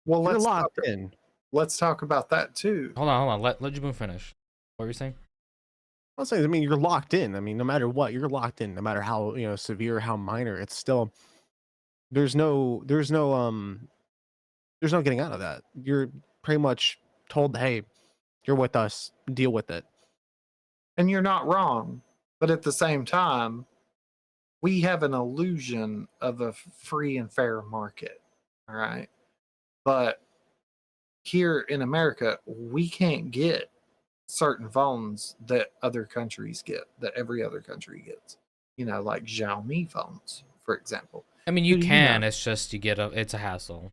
Speaker 3: Well,
Speaker 2: you're
Speaker 3: let's
Speaker 2: locked
Speaker 3: talk.
Speaker 2: in.
Speaker 3: Let's talk about that too.
Speaker 1: Hold on. Let Jabun finish. What were you saying?
Speaker 2: I'm saying, you're locked in. I mean, no matter what, you're locked in. No matter how severe, how minor, it's still there's no there's no getting out of that. You're pretty much told, hey, you're with us, deal with it.
Speaker 3: And you're not wrong, but at the same time, we have an illusion of a free and fair market. All right. But here in America, we can't get certain phones that other countries get, that every other country gets. Like Xiaomi phones, for example.
Speaker 1: I mean, you
Speaker 3: Who do you know?
Speaker 1: can. It's just it's a hassle.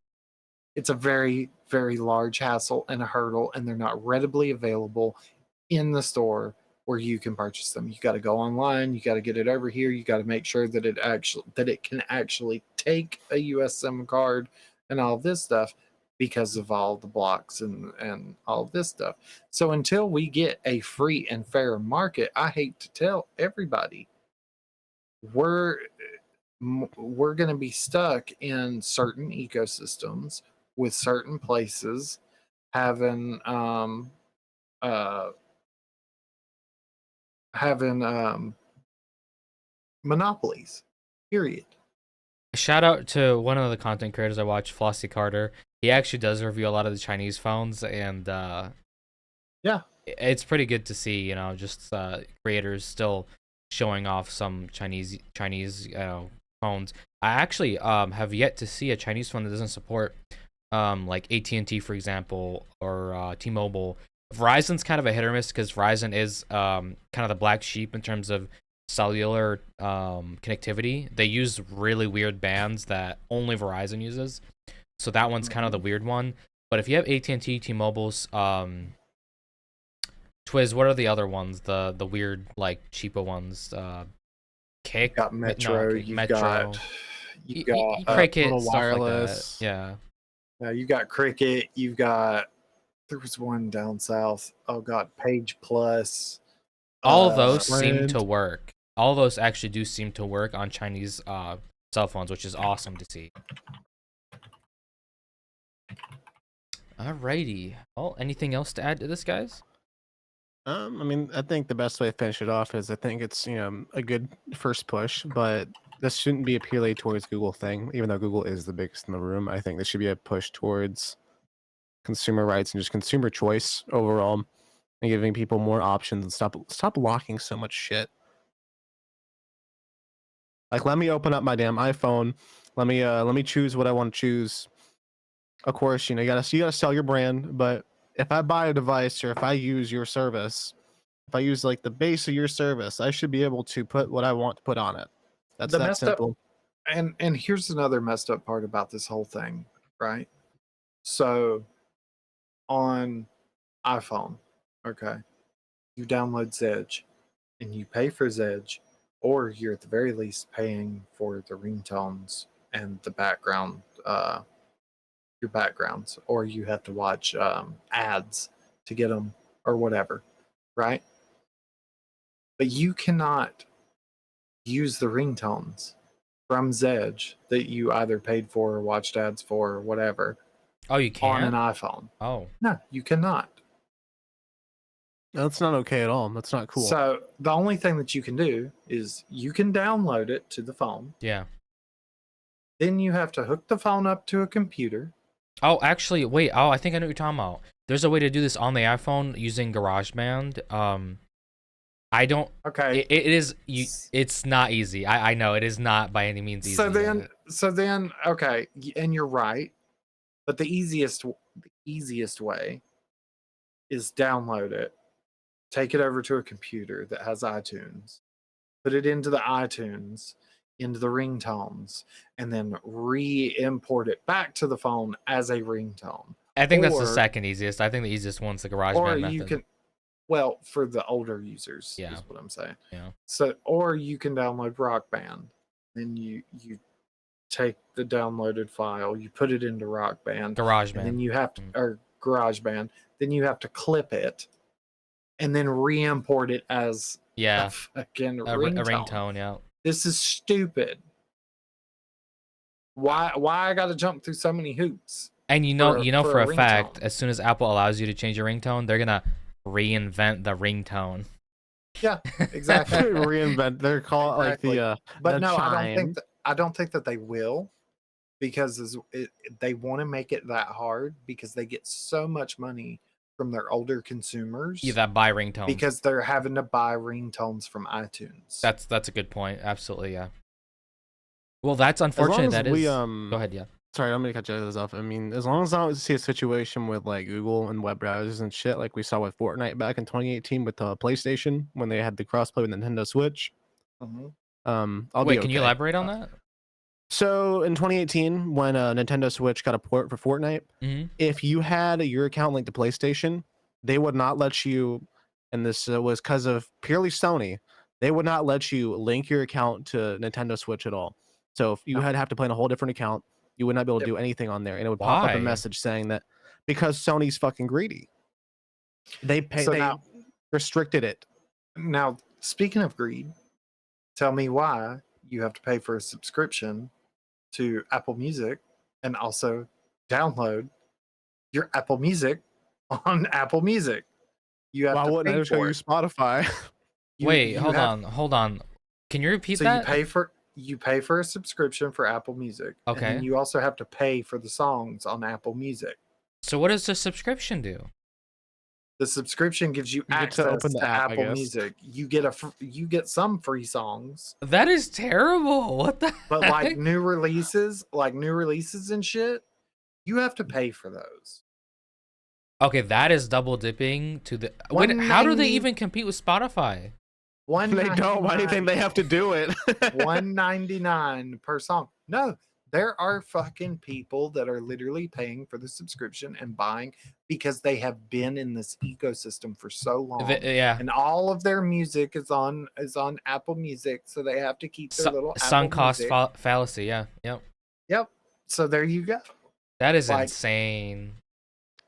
Speaker 3: It's a very, very large hassle and a hurdle, and they're not readily available in the store where you can purchase them. You got to go online, you got to get it over here, you got to make sure that it can actually take a US SIM card and all this stuff, because of all the blocks and all this stuff. So until we get a free and fair market, I hate to tell everybody, we're we're going to be stuck in certain ecosystems with certain places having uh having monopolies, period.
Speaker 1: Shout out to one of the content creators I watch, Flossie Carter. He actually does review a lot of the Chinese phones, and
Speaker 3: Yeah.
Speaker 1: it's pretty good to see, just creators still showing off some Chinese phones. I actually have yet to see a Chinese phone that doesn't support like AT&T, for example, or T-Mobile. Verizon's kind of a hit or miss because Verizon is kind of the black sheep in terms of cellular connectivity. They use really weird bands that only Verizon uses, so that one's kind of the weird one. But if you have AT&T, T-Mobile's, Twiz, what are the other ones? The weird like cheapo ones.
Speaker 3: You've
Speaker 1: Kick,
Speaker 3: got Metro,
Speaker 1: Metro,
Speaker 3: you've got
Speaker 1: Cricket,
Speaker 2: Little
Speaker 1: stuff like that.
Speaker 2: wireless.
Speaker 1: Yeah.
Speaker 3: you've got Cricket, you've got, there was one down south. Oh god, Page Plus.
Speaker 1: All of those seem
Speaker 2: Sprint.
Speaker 1: to work. All of those actually do seem to work on Chinese cell phones, which is awesome to see. Alrighty. Well, anything else to add to this, guys?
Speaker 2: I mean, I think the best way to finish it off is I think it's a good first push, but this shouldn't be a purely towards Google thing. Even though Google is the biggest in the room, I think this should be a push towards consumer rights and just consumer choice overall, and giving people more options and stop locking so much shit. Like, let me open up my damn iPhone. Let me choose what I want to choose. Of course, you gotta sell your brand, but if I buy a device or if I use your service, if I use like the base of your service, I should be able to put what I want to put on it. That's
Speaker 3: The
Speaker 2: that
Speaker 3: messed up,
Speaker 2: simple.
Speaker 3: and here's another messed up part about this whole thing, right? So on iPhone, okay, you download Zedge and you pay for Zedge, or you're at the very least paying for the ringtones and the background, your backgrounds, or you have to watch ads to get them or whatever, right? But use the ringtones from Zedge that you either paid for or watched ads for or whatever
Speaker 1: Oh, you
Speaker 3: on an
Speaker 1: can't?
Speaker 3: iPhone.
Speaker 1: Oh.
Speaker 3: No, you cannot.
Speaker 2: That's not okay at all. That's not cool.
Speaker 3: So the only thing that you can do is you can download it to the phone.
Speaker 1: Yeah.
Speaker 3: Then you have to hook the phone up to a computer.
Speaker 1: Oh, actually, wait. Oh, I think I know what you're talking about. There's a way to do this on the iPhone using GarageBand. I don't.
Speaker 3: Okay.
Speaker 1: It is. It's not easy. I know it is not by any means easy.
Speaker 3: So then, okay, and you're right. But the easiest way is download it, take it over to a computer that has iTunes, put it into the iTunes, into the ringtones, and then re-import it back to the phone as a ringtone.
Speaker 1: I think that's the second easiest. I think the easiest one's the GarageBand method.
Speaker 3: You can, well, for the older users, is what I'm saying. Yeah. So, or you can download Rock Band. Then you take the downloaded file, you put it into Rock Band,
Speaker 1: GarageBand,
Speaker 3: and then you have to, or GarageBand, then you have to clip it, and then re-import it as a fucking ringtone.
Speaker 1: A ringtone, yeah.
Speaker 3: This is stupid. Why I got to jump through so many hoops?
Speaker 1: And you know for a fact, as soon as Apple allows you to change your ringtone, they're gonna reinvent the ringtone.
Speaker 3: Yeah, exactly.
Speaker 2: Reinvent. They're called exactly. Like the.
Speaker 3: But
Speaker 2: the
Speaker 3: no,
Speaker 2: chime.
Speaker 3: I don't think that they will, because they want to make it that hard because they get so much money from their older consumers.
Speaker 1: Yeah, that buy ringtones.
Speaker 3: Because they're having to buy ringtones from iTunes.
Speaker 1: That's a good point. Absolutely, yeah. Well, that's unfortunate. That is. Go ahead, yeah.
Speaker 2: Sorry, I'm gonna cut you off. I mean, as long as I don't see a situation with like Google and web browsers and shit, like we saw with Fortnite back in 2018 with the PlayStation when they had the crossplay with Nintendo Switch.
Speaker 3: Mm-hmm.
Speaker 1: Wait, can you elaborate on that?
Speaker 2: So in 2018, when Nintendo Switch got a port for Fortnite, if you had your account linked to PlayStation, they would not let you. And this was because of purely Sony. They would not let you link your account to Nintendo Switch at all. So if you had to have to play in a whole different account, you would not be able to do anything on there, and it would pop up a message saying that because Sony's fucking greedy, they restricted it.
Speaker 3: Now, speaking of greed, tell me why you have to pay for a subscription to Apple Music and also download your Apple Music on Apple Music. You have
Speaker 2: why wouldn't I show you Spotify?
Speaker 1: Wait, hold on. Can you repeat that?
Speaker 3: So you pay for a subscription for Apple Music.
Speaker 1: Okay.
Speaker 3: And then you also have to pay for the songs on Apple Music.
Speaker 1: So what does the subscription do?
Speaker 3: The subscription gives you access to Apple Music. You get some free songs.
Speaker 1: That is terrible. What the
Speaker 3: But
Speaker 1: heck?
Speaker 3: like new releases and shit, you have to pay for those.
Speaker 1: Okay, that is double dipping to the. Wait, how do they even compete with Spotify?
Speaker 2: They don't. Why do you think they have to do it?
Speaker 3: $1.99 per song. No, there are fucking people that are literally paying for the subscription and buying because they have been in this ecosystem for so long. And all of their music is on Apple Music, so they have to keep their little
Speaker 1: sunk cost
Speaker 3: music.
Speaker 1: fallacy. Yeah.
Speaker 3: Yep. So there you go.
Speaker 1: That is insane.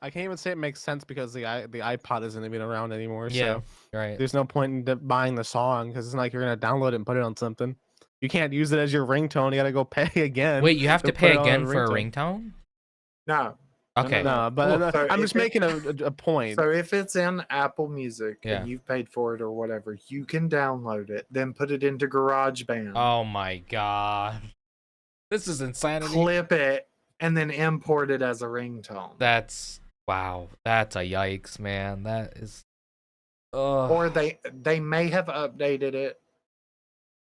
Speaker 2: I can't even say it makes sense because the iPod isn't even around anymore.
Speaker 1: Yeah,
Speaker 2: so
Speaker 1: right.
Speaker 2: There's no point in buying the song because it's not like you're gonna download it and put it on something. You can't use it as your ringtone. You gotta go pay again.
Speaker 1: Wait, you have to pay again for a ringtone?
Speaker 3: No.
Speaker 1: Okay.
Speaker 2: No, but so I'm just making a point.
Speaker 3: So if it's in Apple Music and you've paid for it or whatever, you can download it, then put it into GarageBand.
Speaker 1: Oh my god. This is insanity.
Speaker 3: Clip it and then import it as a ringtone.
Speaker 1: Wow, that's a yikes, man. That is.
Speaker 3: Or they may have updated it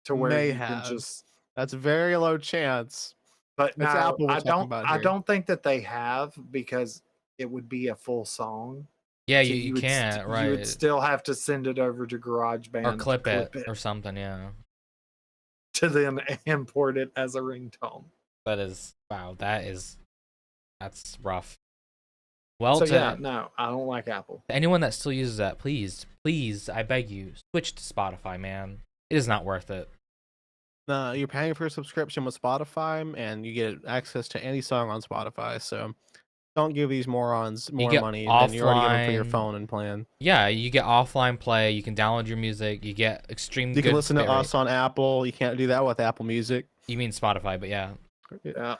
Speaker 3: to where you can just.
Speaker 2: That's a very low chance.
Speaker 3: But no, I don't think that they have because it would be a full song.
Speaker 1: Yeah, so you can't, right?
Speaker 3: You would still have to send it over to GarageBand
Speaker 1: or clip it or something, yeah.
Speaker 3: To then import it as a ringtone.
Speaker 1: That is that's rough. Well,
Speaker 3: so no, I don't like Apple.
Speaker 1: Anyone that still uses that, please, I beg you, switch to Spotify, man. It is not worth it.
Speaker 2: No, you're paying for a subscription with Spotify, and you get access to any song on Spotify. So Don't give these morons
Speaker 1: You
Speaker 2: more
Speaker 1: get
Speaker 2: money than you're already giving for your
Speaker 1: offline.
Speaker 2: phone and plan.
Speaker 1: Yeah, you get offline play. You can download your music. You get extreme
Speaker 2: You can
Speaker 1: good
Speaker 2: listen to
Speaker 1: bit rate.
Speaker 2: us on Apple. You can't do that with Apple Music.
Speaker 1: You mean Spotify, but yeah.
Speaker 3: Yeah.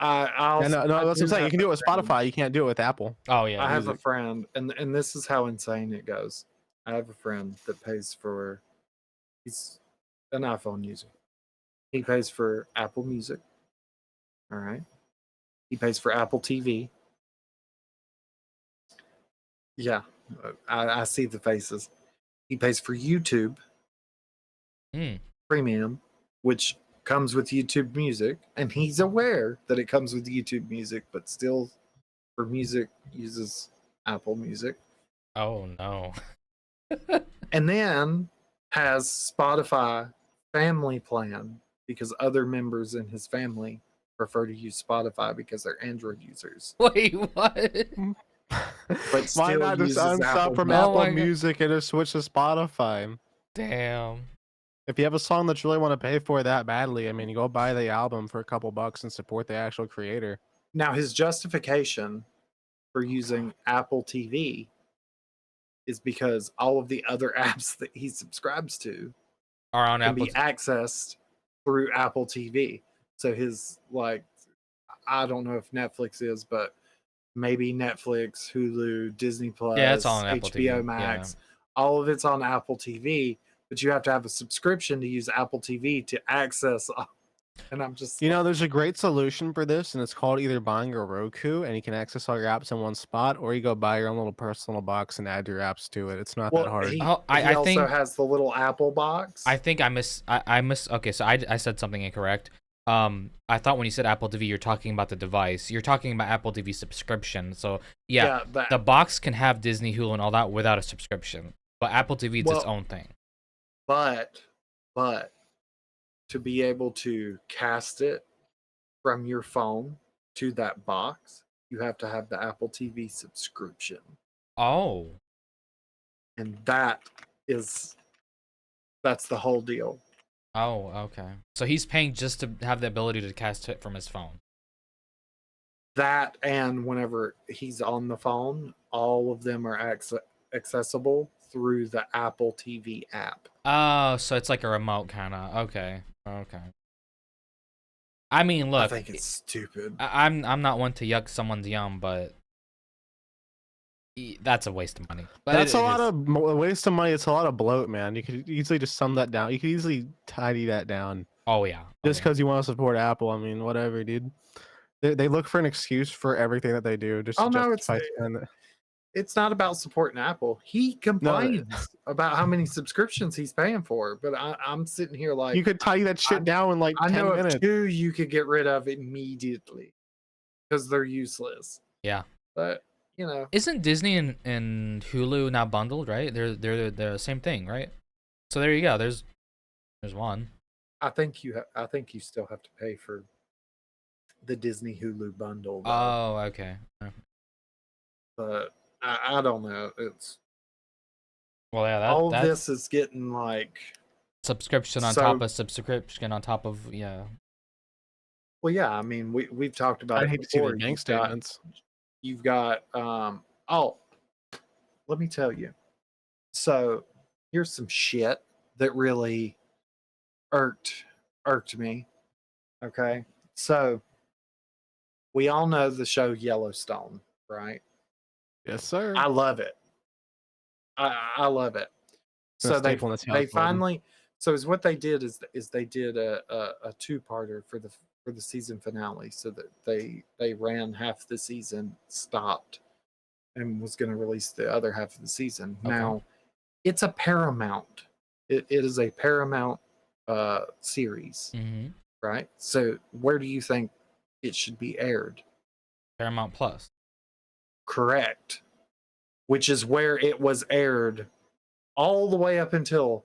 Speaker 2: Yeah, no, that's what I'm saying. You can do it with Spotify. You can't do it with Apple.
Speaker 1: Oh yeah.
Speaker 3: I have a
Speaker 2: Music.
Speaker 3: friend, and this is how insane it goes. I have a friend that pays for. He's an iPhone user. He pays for Apple Music. All right. He pays for Apple TV. Yeah, I see the faces. He pays for YouTube
Speaker 1: Hmm.
Speaker 3: Premium, which comes with YouTube Music, and he's aware that it comes with YouTube Music, but still, for music, uses Apple Music.
Speaker 1: Oh no.
Speaker 3: And then has Spotify Family Plan because other members in his family prefer to use Spotify because they're Android users.
Speaker 1: Wait, what?
Speaker 3: But
Speaker 2: Why
Speaker 3: still
Speaker 2: not just
Speaker 3: uses
Speaker 2: unsub
Speaker 3: Apple
Speaker 2: from
Speaker 3: Music.
Speaker 1: Oh my
Speaker 2: Apple
Speaker 1: God.
Speaker 2: Music and just switch to Spotify?
Speaker 1: Damn.
Speaker 2: If you have a song that you really want to pay for that badly, I mean, you go buy the album for a couple bucks and support the actual creator.
Speaker 3: Now, his justification for using Apple TV is because all of the other apps that he subscribes to
Speaker 1: Are on
Speaker 3: can
Speaker 1: Apple.
Speaker 3: be accessed through Apple TV. So his, like, I don't know if Netflix is, but maybe Netflix, Hulu, Disney Plus,
Speaker 1: Yeah, it's all on Apple
Speaker 3: HBO
Speaker 1: TV.
Speaker 3: Max, all of it's on Apple TV, but you have to have a subscription to use Apple TV to access. And I'm just,
Speaker 2: You know, there's a great solution for this, and it's called either buying a Roku, and you can access all your apps in one spot, or you go buy your own little personal box and add your apps to it. It's not that
Speaker 3: well,
Speaker 2: hard.
Speaker 3: he,
Speaker 1: Oh,
Speaker 3: he
Speaker 1: I
Speaker 3: also
Speaker 1: think
Speaker 3: has the little Apple box.
Speaker 1: I think I miss. Okay, so I said something incorrect. I thought when you said Apple TV, you're talking about the device. You're talking about Apple TV subscription. So yeah, the box can have Disney, Hulu, and all that without a subscription. But Apple TV is its own thing.
Speaker 3: But to be able to cast it from your phone to that box, you have to have the Apple TV subscription.
Speaker 1: Oh.
Speaker 3: And that's the whole deal.
Speaker 1: Oh, okay. So he's paying just to have the ability to cast it from his phone.
Speaker 3: That, and whenever he's on the phone, all of them are accessible through the Apple TV app.
Speaker 1: Oh, so it's like a remote kind of. Okay. Okay. I mean, look.
Speaker 3: I think it's stupid.
Speaker 1: I'm not one to yuck someone's yum, but that's a waste of money. But
Speaker 2: That's a lot of waste of money. It's a lot of bloat, man. You could easily just sum that down. You could easily tidy that down.
Speaker 1: Oh yeah.
Speaker 2: Just because you want to support Apple, I mean, whatever, dude. They look for an excuse for everything that they do. Just to justify
Speaker 3: it's not about supporting Apple. He complains about how many subscriptions he's paying for, but I'm sitting here like,
Speaker 2: you could tidy that shit down in like 10
Speaker 3: I know
Speaker 2: minutes.
Speaker 3: of two you could get rid of immediately because they're useless.
Speaker 1: Yeah.
Speaker 3: But you know,
Speaker 1: isn't Disney and Hulu now bundled, right? They're the same thing, right? So there you go. There's one.
Speaker 3: I think you still have to pay for the Disney Hulu bundle. Though.
Speaker 1: Oh, okay.
Speaker 3: But I don't know. It's
Speaker 1: well, yeah.
Speaker 3: All of this is getting like
Speaker 1: subscription on top of subscription on top of
Speaker 3: Well, yeah. I mean, we've talked about.
Speaker 2: I hate to see the bank statements.
Speaker 3: You've got oh, let me tell you. So here's some shit that really irked me. Okay, so we all know the show Yellowstone, right?
Speaker 2: Yes, sir.
Speaker 3: I love it. I love it. So they finally. So is what they did is they did a two-parter for the season finale. So that they ran half the season, stopped, and was going to release the other half of the season. Okay. Now, it's a Paramount. It is a Paramount series, right? So where do you think it should be aired?
Speaker 1: Paramount Plus.
Speaker 3: Correct. Which is where it was aired all the way up until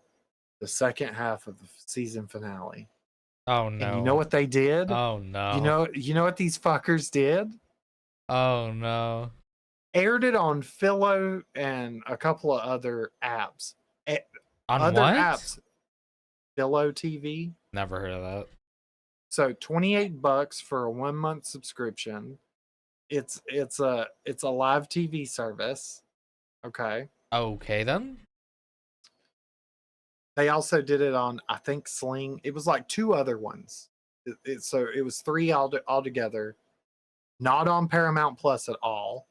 Speaker 3: the second half of the season finale.
Speaker 1: Oh no.
Speaker 3: And you know what they did?
Speaker 1: Oh no.
Speaker 3: You know what these fuckers did?
Speaker 1: Oh no.
Speaker 3: Aired it on Philo and a couple of other apps.
Speaker 1: On
Speaker 3: other
Speaker 1: what?
Speaker 3: apps. Philo TV.
Speaker 1: Never heard of that.
Speaker 3: So $28 for a 1 month subscription. It's a live TV service. Okay.
Speaker 1: Okay then.
Speaker 3: They also did it on, I think, Sling. It was like two other ones. So it was three altogether. Not on Paramount Plus at all.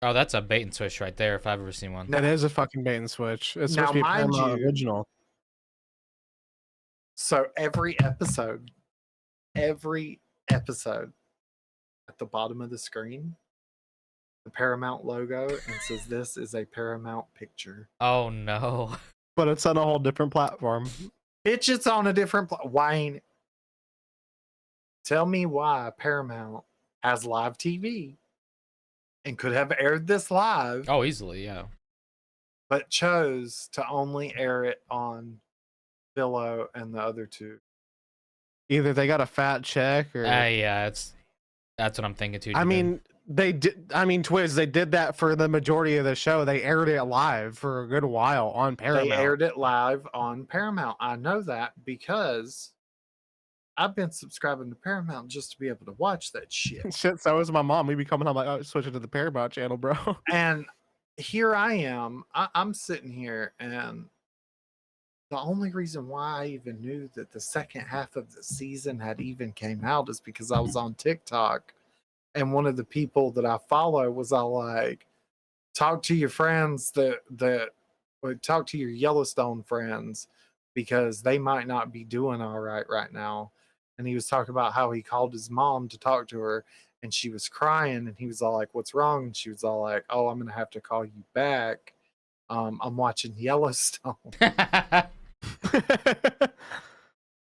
Speaker 1: Oh, that's a bait and switch right there if I've ever seen one.
Speaker 2: That is a fucking bait and switch. It's supposed
Speaker 3: Now,
Speaker 2: to be a
Speaker 3: mind
Speaker 2: Paramount
Speaker 3: you,
Speaker 2: original.
Speaker 3: so every episode at the bottom of the screen, the Paramount logo, and says this is a Paramount picture.
Speaker 1: Oh no.
Speaker 2: But it's on a whole different platform.
Speaker 3: Bitch, it's on a different Wayne, tell me why Paramount has live TV and could have aired this live,
Speaker 1: Oh, easily, yeah.
Speaker 3: but chose to only air it on Philo and the other two.
Speaker 2: Either they got a fat check or
Speaker 1: Yeah, that's what I'm thinking too.
Speaker 2: I
Speaker 1: Jaden.
Speaker 2: mean, they did. I mean, Twiz, they did that for the majority of the show. They aired it live for a good while on Paramount.
Speaker 3: They aired it live on Paramount. I know that because I've been subscribing to Paramount just to be able to watch that shit.
Speaker 2: Shit, so was my mom. We'd be coming home like, oh, switch it to the Paramount channel, bro.
Speaker 3: And here I am. I'm sitting here, and the only reason why I even knew that the second half of the season had even came out is because I was on TikTok, and one of the people that I follow was all like, talk to your friends talk to your Yellowstone friends because they might not be doing all right now. And he was talking about how he called his mom to talk to her, and she was crying, and he was all like, what's wrong? And she was all like, oh, I'm gonna have to call you back. I'm watching Yellowstone.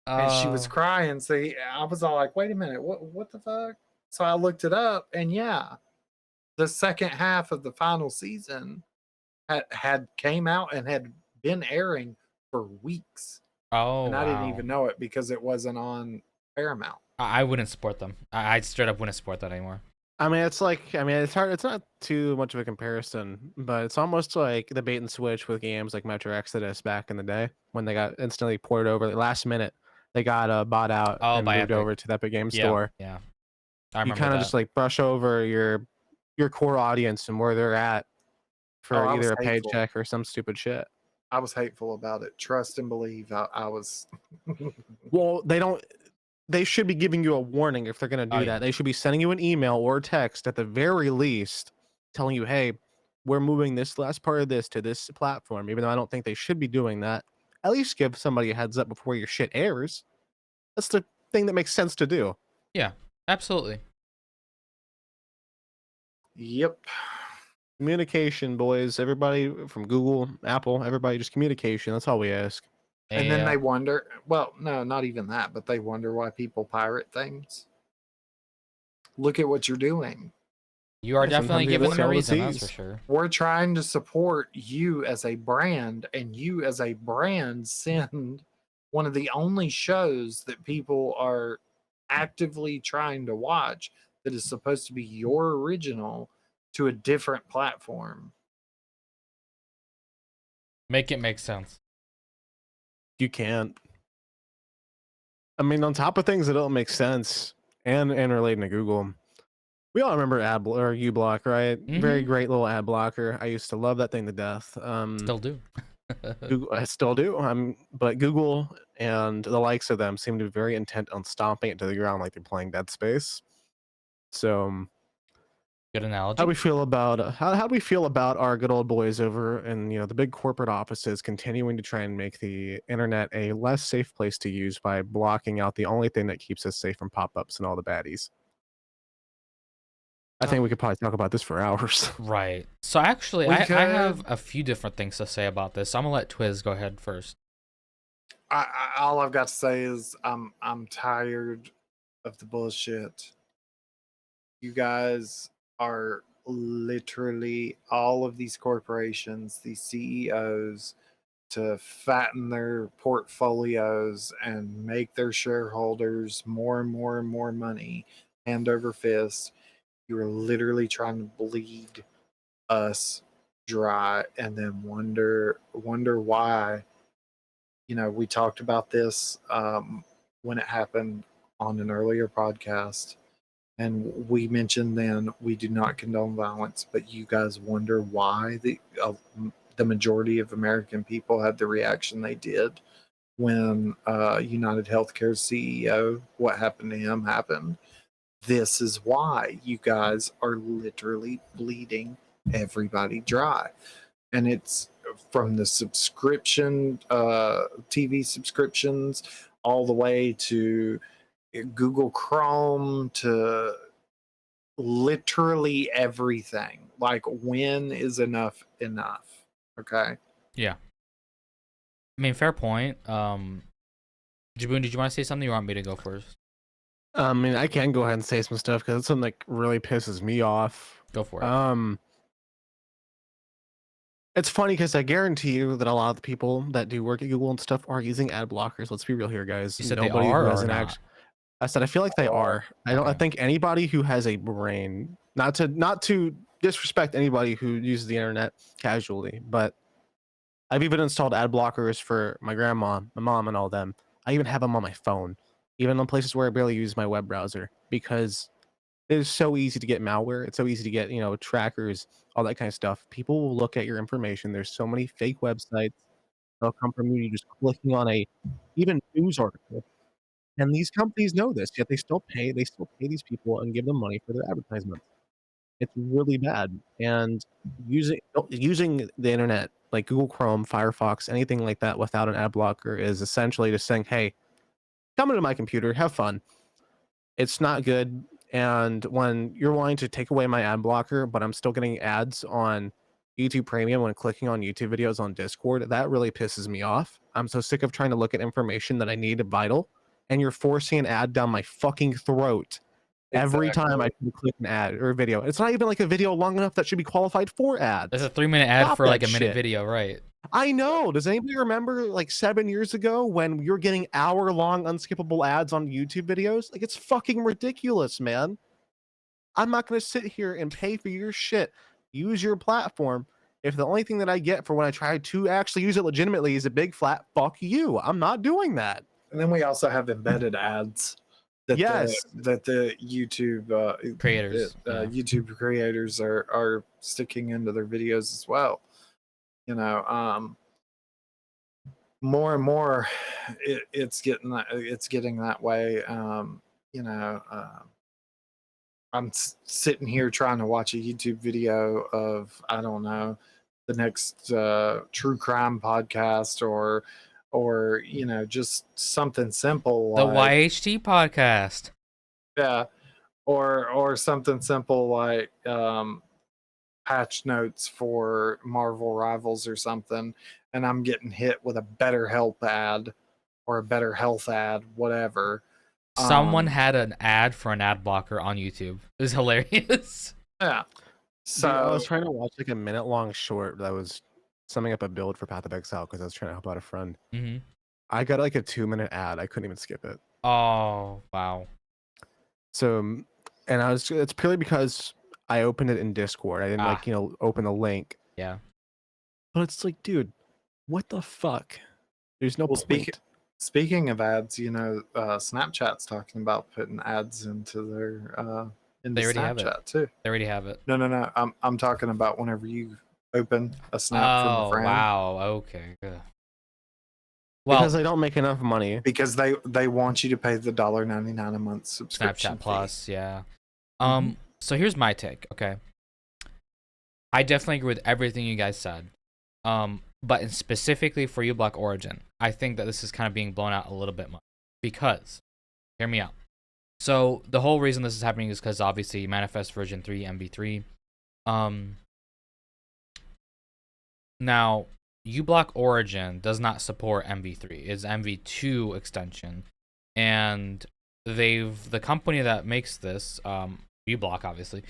Speaker 3: And she was crying. So I was all like, wait a minute, what the fuck? So I looked it up, and yeah, the second half of the final season had came out and had been airing for weeks.
Speaker 1: Oh,
Speaker 3: And I didn't
Speaker 1: wow.
Speaker 3: even know it because it wasn't on Paramount.
Speaker 1: I wouldn't support them. I straight up wouldn't support that anymore.
Speaker 2: I mean, it's like, I mean, it's hard. It's not too much of a comparison, but it's almost like the bait and switch with games like Metro Exodus back in the day when they got instantly ported over. Like, last minute, they got bought out and
Speaker 1: by
Speaker 2: moved
Speaker 1: Epic.
Speaker 2: over to the Epic Game
Speaker 1: Yeah,
Speaker 2: Store.
Speaker 1: yeah. I
Speaker 2: You
Speaker 1: remember
Speaker 2: kind of
Speaker 1: that.
Speaker 2: just like brush over your core audience and where they're at for
Speaker 3: I was
Speaker 2: either a
Speaker 3: hateful.
Speaker 2: paycheck or some stupid shit.
Speaker 3: I was hateful about it. Trust and believe. I was.
Speaker 2: Well, they should be giving you a warning if they're going to do that.
Speaker 1: Yeah.
Speaker 2: They should be sending you an email or text at the very least telling you, hey, we're moving this last part of this to this platform, even though I don't think they should be doing that. At least give somebody a heads up before your shit airs. That's the thing that makes sense to do.
Speaker 1: Yeah, absolutely.
Speaker 3: Yep.
Speaker 2: Communication, boys. Everybody from Google, Apple, everybody, just communication. That's all we ask.
Speaker 3: And then they wonder, well, no, not even that, but they wonder why people pirate things. Look at what you're doing.
Speaker 1: You are definitely giving them a reason, that's for
Speaker 2: overseas.
Speaker 1: sure.
Speaker 3: We're trying to support you as a brand, and you as a brand send one of the only shows that people are actively trying to watch that is supposed to be your original to a different platform.
Speaker 1: Make it make sense.
Speaker 2: You can't. I mean, on top of things that don't make sense and relating to Google, we all remember Ublock, right? Very great little ad blocker. I used to love that thing to death.
Speaker 1: Still do.
Speaker 2: Google, I still do. But Google and the likes of them seem to be very intent on stomping it to the ground like they're playing Dead Space. So,
Speaker 1: Good analogy.
Speaker 2: how do we feel about how do we feel about our good old boys over in the big corporate offices continuing to try and make the internet a less safe place to use by blocking out the only thing that keeps us safe from pop-ups and all the baddies? I think we could probably talk about this for hours.
Speaker 1: Right. So actually, I have a few different things to say about this. I'm gonna let Twiz go ahead first.
Speaker 3: All I've got to say is I'm tired of the bullshit. You guys are literally all of these corporations, these CEOs, to fatten their portfolios and make their shareholders more and more and more money hand over fist. You are literally trying to bleed us dry and then wonder why. We talked about this when it happened on an earlier podcast, And we mentioned then we do not condone violence, but you guys wonder why the majority of American people had the reaction they did when United Healthcare's CEO, what happened to him happened. This is why you guys are literally bleeding everybody dry. And it's from the subscription, TV subscriptions, all the way to Google Chrome, to literally everything. Like, when is enough enough? Okay.
Speaker 1: Yeah. I mean, fair point. Jaboon, did you want to say something? Or you want me to go first?
Speaker 2: I mean, I can go ahead and say some stuff because it's something like really pisses me off.
Speaker 1: Go for it.
Speaker 2: It's funny because I guarantee you that a lot of the people that do work at Google and stuff are using ad blockers. Let's be real here, guys.
Speaker 1: You said
Speaker 2: Nobody
Speaker 1: they
Speaker 2: who
Speaker 1: are
Speaker 2: has
Speaker 1: or
Speaker 2: an
Speaker 1: not?
Speaker 2: I said I feel like they are. I don't. I
Speaker 1: Okay.
Speaker 2: think anybody who has a brain, not to disrespect anybody who uses the internet casually, but I've even installed ad blockers for my grandma, my mom, and all them. I even have them on my phone, even on places where I barely use my web browser, because it's so easy to get malware. It's so easy to get, trackers, all that kind of stuff. People will look at your information. There's so many fake websites. They'll come from you just clicking on a even news article. And these companies know this, yet they still pay these people and give them money for their advertisements. It's really bad. And using the internet, like Google Chrome, Firefox, anything like that without an ad blocker is essentially just saying, "Hey, come into my computer, have fun." It's not good. And when you're wanting to take away my ad blocker, but I'm still getting ads on YouTube Premium when clicking on YouTube videos on Discord, that really pisses me off. I'm so sick of trying to look at information that I need vital, and you're forcing an ad down my fucking throat every time I click an ad or a video. It's not even like a video long enough that should be qualified for ads.
Speaker 1: There's a 3-minute ad
Speaker 2: Stop
Speaker 1: for like
Speaker 2: that
Speaker 1: a minute
Speaker 2: shit.
Speaker 1: video, right?
Speaker 2: I know. Does anybody remember like 7 years ago when you're getting hour-long unskippable ads on YouTube videos? Like, it's fucking ridiculous, man. I'm not going to sit here and pay for your shit. Use your platform. If the only thing that I get for when I try to actually use it legitimately is a big flat fuck you, I'm not doing that.
Speaker 3: And then we also have embedded ads that
Speaker 2: Yes.
Speaker 3: the YouTube
Speaker 1: Creators. Yeah.
Speaker 3: YouTube creators are sticking into their videos as well. More and more, it's getting that way. I'm sitting here trying to watch a YouTube video of, I don't know, the next true crime podcast or just something simple
Speaker 1: The
Speaker 3: like
Speaker 1: YHT podcast.
Speaker 3: yeah, or something simple like patch notes for Marvel Rivals or something, and I'm getting hit with a Better Help ad or a Better Health ad, whatever.
Speaker 1: Someone had an ad for an ad blocker on YouTube. It was hilarious.
Speaker 3: Yeah. So
Speaker 2: dude, I was trying to watch like a minute-long short that was summing up a build for Path of Exile because I was trying to help out a friend.
Speaker 1: Mm-hmm.
Speaker 2: I got like a 2-minute ad. I couldn't even skip it.
Speaker 1: Oh, wow.
Speaker 2: So, and it's purely because I opened it in Discord. I didn't open the link.
Speaker 1: Yeah.
Speaker 2: But it's like, dude, what the fuck? There's no point.
Speaker 3: Speaking of ads, Snapchat's talking about putting ads into their into
Speaker 1: They already have
Speaker 3: Snapchat
Speaker 1: it.
Speaker 3: too.
Speaker 1: They already have it.
Speaker 3: No. I'm talking about whenever you open a snap from a friend.
Speaker 1: Wow. Okay. Good.
Speaker 2: Well, because they don't make enough money.
Speaker 3: Because they want you to pay the $1.99 a month subscription
Speaker 1: Snapchat Plus,
Speaker 3: fee.
Speaker 1: yeah. So here's my take, okay? I definitely agree with everything you guys said. But specifically for Ublock Origin, I think that this is kind of being blown out a little bit much. Because, hear me out. So the whole reason this is happening is because obviously Manifest version 3, MV3. Now, Ublock Origin does not support MV3. It's MV2 extension. And the company that makes this, Ublock obviously,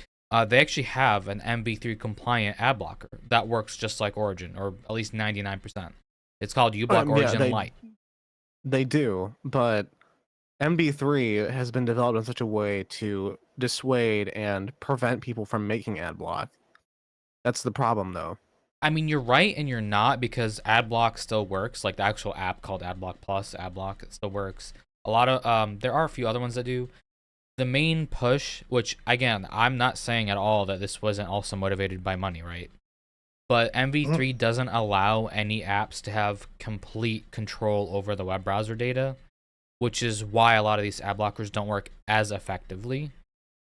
Speaker 1: they actually have an MV3 compliant ad blocker that works just like Origin, or at least 99%. It's called Ublock Origin Lite.
Speaker 2: They do, but MV3 has been developed in such a way to dissuade and prevent people from making ad block. That's the problem, though.
Speaker 1: I mean, you're right and you're not, because AdBlock still works. Like the actual app called AdBlock Plus, AdBlock, it still works. A lot of there are a few other ones that do. the main push, which again, I'm not saying at all that this wasn't also motivated by money, right? But MV3 doesn't allow any apps to have complete control over the web browser data, which is why a lot of these ad blockers don't work as effectively.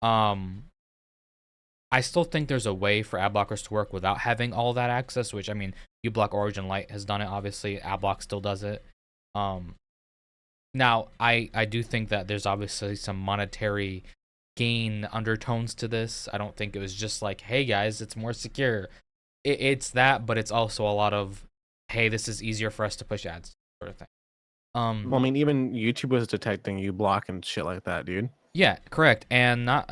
Speaker 1: I still think there's a way for ad blockers to work without having all that access, which I mean, Ublock Origin Lite has done it, obviously. Adblock still does it. Now, I do think that there's obviously some monetary gain undertones to this. I don't think it was just like, hey guys, it's more secure. It's that, but it's also a lot of, hey, this is easier for us to push ads, sort of thing.
Speaker 2: Well, I mean, even YouTube was detecting Ublock and shit like that, dude.
Speaker 1: Yeah, correct. And not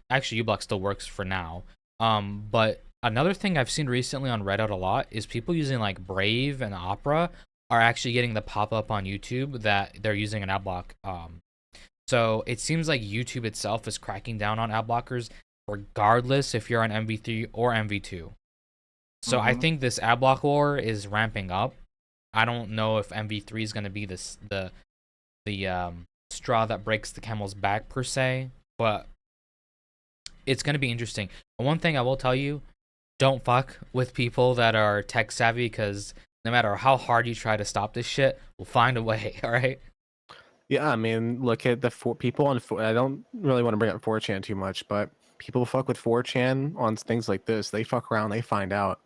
Speaker 1: actually Ublock still works for now. But another thing I've seen recently on Reddit a lot is people using like Brave and Opera are actually getting the pop-up on YouTube that they're using an ad block. So it seems like YouTube itself is cracking down on ad blockers regardless if you're on MV3 or MV2. So I think this ad block war is ramping up. I don't know if MV3 is going to be the straw that breaks the camel's back per se, but it's going to be interesting. And one thing I will tell you, don't fuck with people that are tech savvy, because no matter how hard you try to stop this shit, we'll find a way. All right.
Speaker 2: Yeah, I mean, look at the people on. I don't really want to bring up 4chan too much, but people fuck with 4chan on things like this. They fuck around, they find out.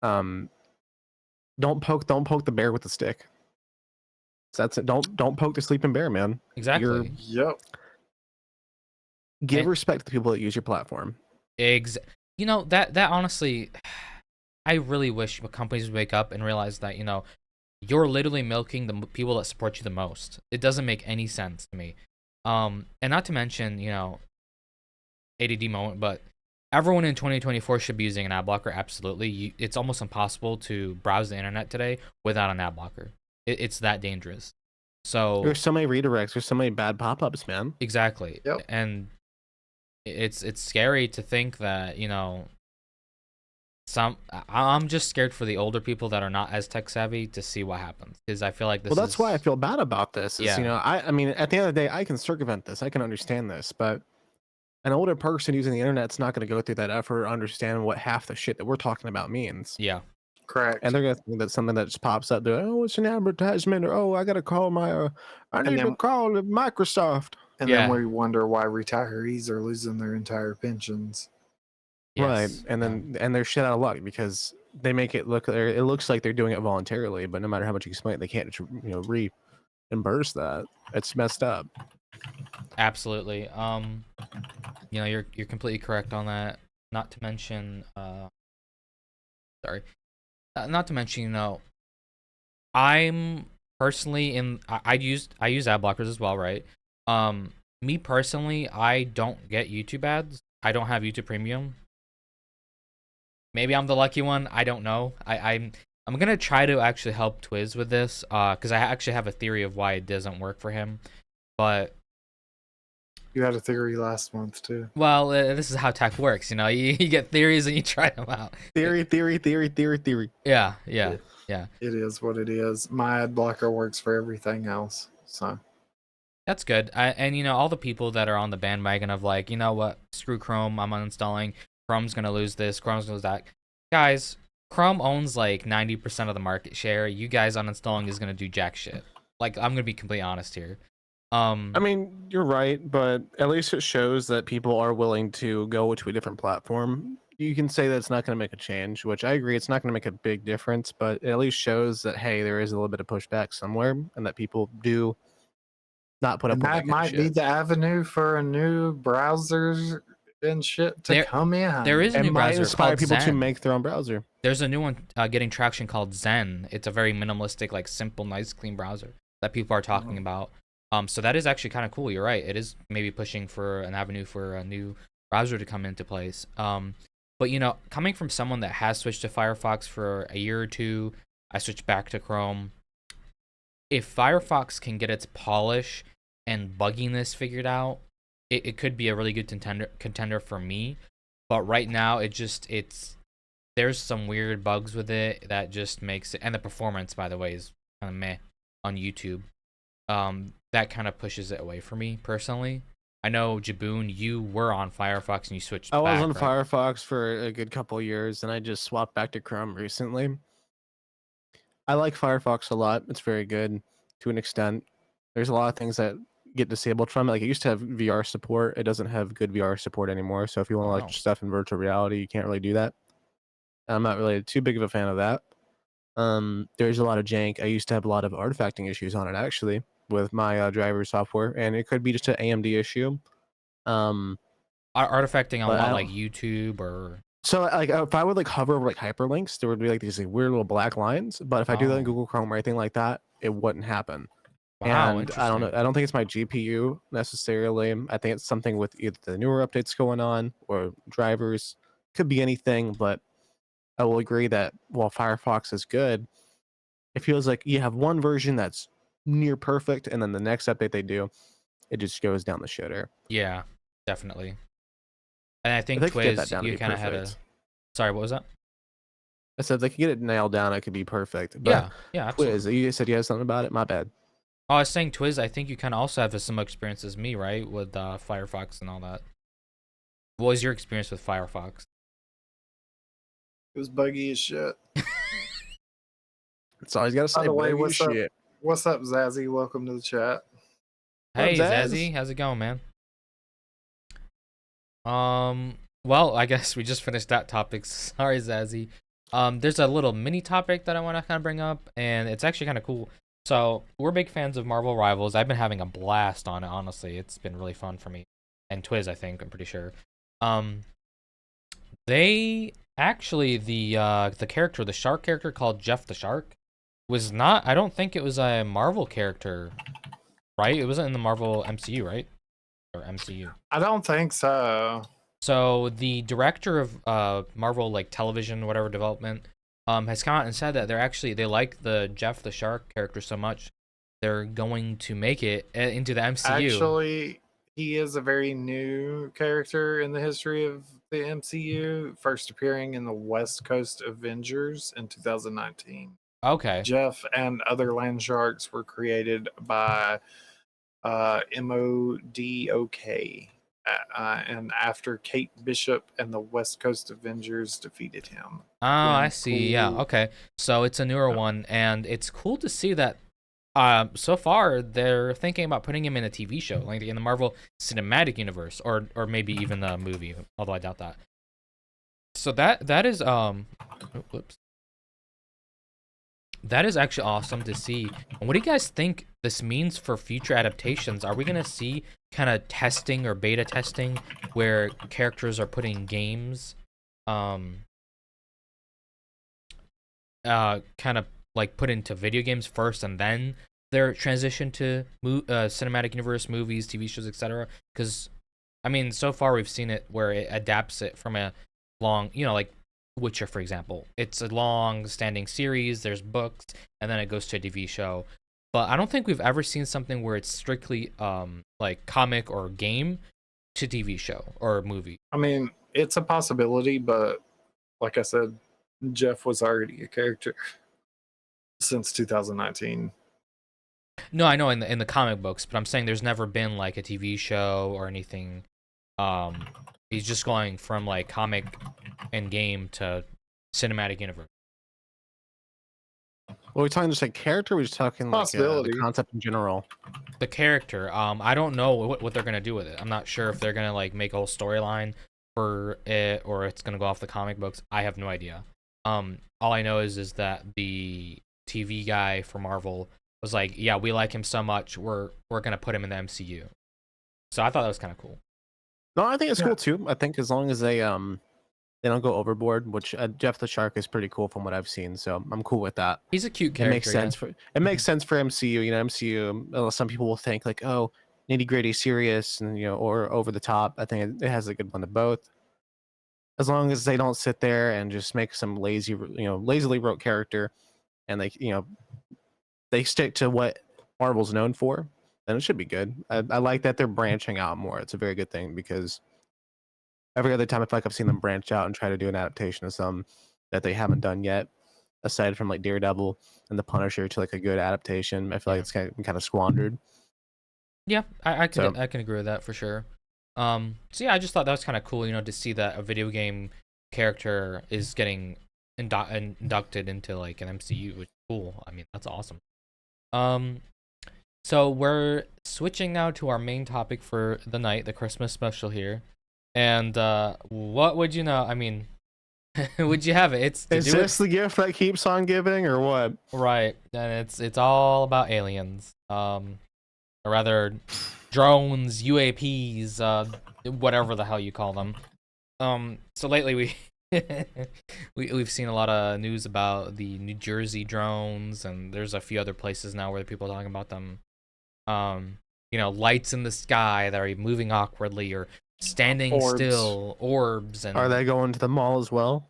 Speaker 2: Don't poke the bear with the stick. That's it. Don't poke the sleeping bear, man.
Speaker 1: Exactly.
Speaker 2: Give respect to the people that use your platform.
Speaker 1: You know, that honestly, I really wish companies would wake up and realize that, you know, you're literally milking the people that support you the most. It doesn't make any sense to me. And not to mention, you know, ADD moment, but everyone in 2024 should be using an ad blocker. Absolutely. It's almost impossible to browse the internet today without an ad blocker. It's that dangerous. So
Speaker 2: there's so many redirects. There's so many bad pop-ups, man.
Speaker 1: Exactly.
Speaker 3: Yep.
Speaker 1: And it's scary to think that, you know, I'm just scared for the older people that are not as tech savvy to see what happens, because I feel like this.
Speaker 2: Well, that's why I feel bad about this. Is,
Speaker 1: Yeah.
Speaker 2: You know, I mean, at the end of the day, I can circumvent this. I can understand this, but an older person using the internet's not going to go through that effort or understand what half the shit that we're talking about means.
Speaker 1: Yeah.
Speaker 3: Correct.
Speaker 2: And they're going to think that something that just pops up, they're, oh, it's an advertisement, or oh, I got to call my, I need to call Microsoft.
Speaker 3: And then we wonder why retirees are losing their entire pensions.
Speaker 1: Yes.
Speaker 2: Right. And then and they're shit out of luck because they make it look, it looks like they're doing it voluntarily, but no matter how much you explain it, they can't, you know, reimburse that. It's messed up.
Speaker 1: Absolutely. You know, you're completely correct on that. Not to mention, not to mention, you know, I'm personally I use ad blockers as well, right? Me personally, I don't get YouTube ads. I don't have YouTube Premium. Maybe I'm the lucky one. I don't know. I'm gonna try to actually help Twiz with this, because I actually have a theory of why it doesn't work for him. But
Speaker 3: you had a theory last month too.
Speaker 1: Well, this is how tech works. You know, you get theories and you try them out.
Speaker 2: Theory.
Speaker 1: Yeah.
Speaker 3: It is what it is. My ad blocker works for everything else, so
Speaker 1: that's good. And you know, all the people that are on the bandwagon of like, you know what, screw Chrome, I'm uninstalling. Chrome's gonna lose this. Chrome's gonna lose that. Guys, Chrome owns like 90% of the market share. You guys uninstalling is gonna do jack shit. Like, I'm gonna be completely honest here.
Speaker 2: I mean, you're right, but at least it shows that people are willing to go to a different platform. You can say that it's not going to make a change, which I agree, it's not going to make a big difference, but it at least shows that, hey, there is a little bit of pushback somewhere, and that people do not put up with
Speaker 3: that might be the avenue for a new browser and shit to come in.
Speaker 1: There is a new browser
Speaker 2: inspire people
Speaker 1: Zen.
Speaker 2: to make their own browser.
Speaker 1: There's a new one getting traction called Zen. It's a very minimalistic, like simple, nice, clean browser that people are talking about. So that is actually kind of cool. You're right. It is maybe pushing for an avenue for a new browser to come into place. But you know, coming from someone that has switched to Firefox for a year or two, I switched back to Chrome. If Firefox can get its polish and bugginess figured out, it could be a really good contender for me. But right now, there's some weird bugs with it that just makes it, and the performance, by the way, is kind of meh on YouTube. That kind of pushes it away for me personally. I know Jaboon, you were on Firefox and you switched
Speaker 2: I was
Speaker 1: back,
Speaker 2: on
Speaker 1: right?
Speaker 2: Firefox for a good couple of years, and I just swapped back to Chrome recently. I like Firefox a lot. It's very good to an extent. There's a lot of things that get disabled from it. Like it used to have VR support. It doesn't have good VR support anymore. So if you want to watch
Speaker 1: Wow.
Speaker 2: stuff in virtual reality, you can't really do that. I'm not really too big of a fan of that. There's a lot of jank. I used to have a lot of artifacting issues on it actually with my driver software, and it could be just an AMD issue. Um,
Speaker 1: Artifacting on
Speaker 2: but I
Speaker 1: what,
Speaker 2: don't.
Speaker 1: like YouTube or?
Speaker 2: So like if I would like hover over like hyperlinks, there would be like these like, weird little black lines. But if I do that in
Speaker 1: Oh,
Speaker 2: Google Chrome or anything like that, it wouldn't happen.
Speaker 1: wow,
Speaker 2: And I don't know.
Speaker 1: interesting.
Speaker 2: I don't think it's my GPU necessarily. I think it's something with either the newer updates going on or drivers. Could be anything, but I will agree that while Firefox is good, it feels like you have one version that's near perfect, and then the next update they do, it just goes down the shitter.
Speaker 1: Yeah, definitely. And I
Speaker 2: If
Speaker 1: think
Speaker 2: they could get that
Speaker 1: Twiz,
Speaker 2: down to
Speaker 1: you
Speaker 2: be
Speaker 1: kind of had a.
Speaker 2: perfect,
Speaker 1: Sorry, what was that?
Speaker 2: I said if they could get it nailed down, it could be perfect. But
Speaker 1: Yeah, yeah, absolutely.
Speaker 2: Quiz, you said you had something about it. My bad.
Speaker 1: Oh, I was saying Twiz. I think you kind of also have a similar experience as me, right, with Firefox and all that. What was your experience with Firefox?
Speaker 3: It was buggy as shit.
Speaker 2: That's all he's got to
Speaker 3: By
Speaker 2: say.
Speaker 3: the way,
Speaker 2: Buggy
Speaker 3: what's up?
Speaker 2: shit.
Speaker 3: What's up, Zazzy? Welcome to the chat.
Speaker 2: What up,
Speaker 1: Hey,
Speaker 2: Zaz?
Speaker 1: Zazzy, how's it going, man? Well, I guess we just finished that topic. Sorry, Zazzy. There's a little mini topic that I want to kind of bring up, and it's actually kind of cool. So we're big fans of Marvel Rivals. I've been having a blast on it, honestly. It's been really fun for me. And Twiz, I think, I'm pretty sure. Um, they actually the character, the shark character called Jeff the Shark, was not. I don't think it was a Marvel character, right? It wasn't in the Marvel MCU, right? Or MCU.
Speaker 3: I don't think so.
Speaker 1: So the director of Marvel like television whatever development has come out and said that they like the Jeff the Shark character so much they're going to make it into the MCU.
Speaker 3: Actually, he is a very new character in the history of the MCU, first appearing in the West Coast Avengers in 2019.
Speaker 1: Okay.
Speaker 3: Jeff and other land sharks were created by MODOK. And after Kate Bishop and the West Coast Avengers defeated him.
Speaker 1: Oh, I
Speaker 3: Pretty
Speaker 1: see. Yeah.
Speaker 3: cool.
Speaker 1: Okay. So it's a newer one, and it's cool to see that. So far they're thinking about putting him in a TV show, like in the Marvel Cinematic Universe, or maybe even the movie. Although I doubt that. So that is whoops. That is actually awesome to see. And what do you guys think this means for future adaptations? Are we gonna see kind of testing or beta testing where characters are putting games, kind of like put into video games first and then they're transitioned to cinematic universe, movies, TV shows, etc.? Because I mean, so far we've seen it where it adapts it from a long, like Witcher, for example. It's a long-standing series. There's books, and then it goes to a TV show. But I don't think we've ever seen something where it's strictly like comic or game to TV show or movie.
Speaker 3: I mean, it's a possibility, but like I said, Jeff was already a character since 2019.
Speaker 1: No, I know in the comic books, but I'm saying there's never been like a TV show or anything. He's just going from like comic and game to cinematic universe.
Speaker 2: Well, we're talking just like character. We're just talking like the
Speaker 3: Possibility.
Speaker 2: concept in general.
Speaker 1: The character, I don't know what they're gonna do with it. I'm not sure if they're gonna like make a whole storyline for it or it's gonna go off the comic books. I have no idea. All I know is that the TV guy for Marvel was like, yeah, we like him so much, we're gonna put him in the MCU. So I thought that was kind of cool.
Speaker 2: No, I think it's cool too. I think as long as they don't go overboard, which Jeff the Shark is pretty cool from what I've seen, so I'm cool with that.
Speaker 1: He's a cute
Speaker 2: It
Speaker 1: character.
Speaker 2: makes sense
Speaker 1: Yeah.
Speaker 2: for makes sense for MCU. MCU. Some people will think like, oh, nitty gritty, serious, and or over the top. I think it has a good one of both. As long as they don't sit there and just make some lazily wrote character, and they stick to what Marvel's known for, then it should be good. I like that they're branching out more. It's a very good thing because every other time I feel like I've seen them branch out and try to do an adaptation of some that they haven't done yet, aside from like Daredevil and the Punisher to like a good adaptation, I feel like it's kind of squandered.
Speaker 1: Yeah, I
Speaker 2: So
Speaker 1: can agree with that for sure. So yeah, I just thought that was kind of cool, you know, to see that a video game character is getting inducted into like an MCU, which is cool. I mean, that's awesome. Um, so we're switching now to our main topic for the night, the Christmas special here. And what would you know? I mean, would you have it? It's to
Speaker 2: is
Speaker 1: do
Speaker 2: this
Speaker 1: it
Speaker 2: the gift that keeps on giving, or what?
Speaker 1: right, and it's all about aliens. Or rather, drones, UAPs, whatever the hell you call them. So lately we've seen a lot of news about the New Jersey drones, and there's a few other places now where people are talking about them. You know, lights in the sky that are moving awkwardly or standing
Speaker 3: Orbs.
Speaker 1: still, orbs, and
Speaker 2: Are they going to the mall as well?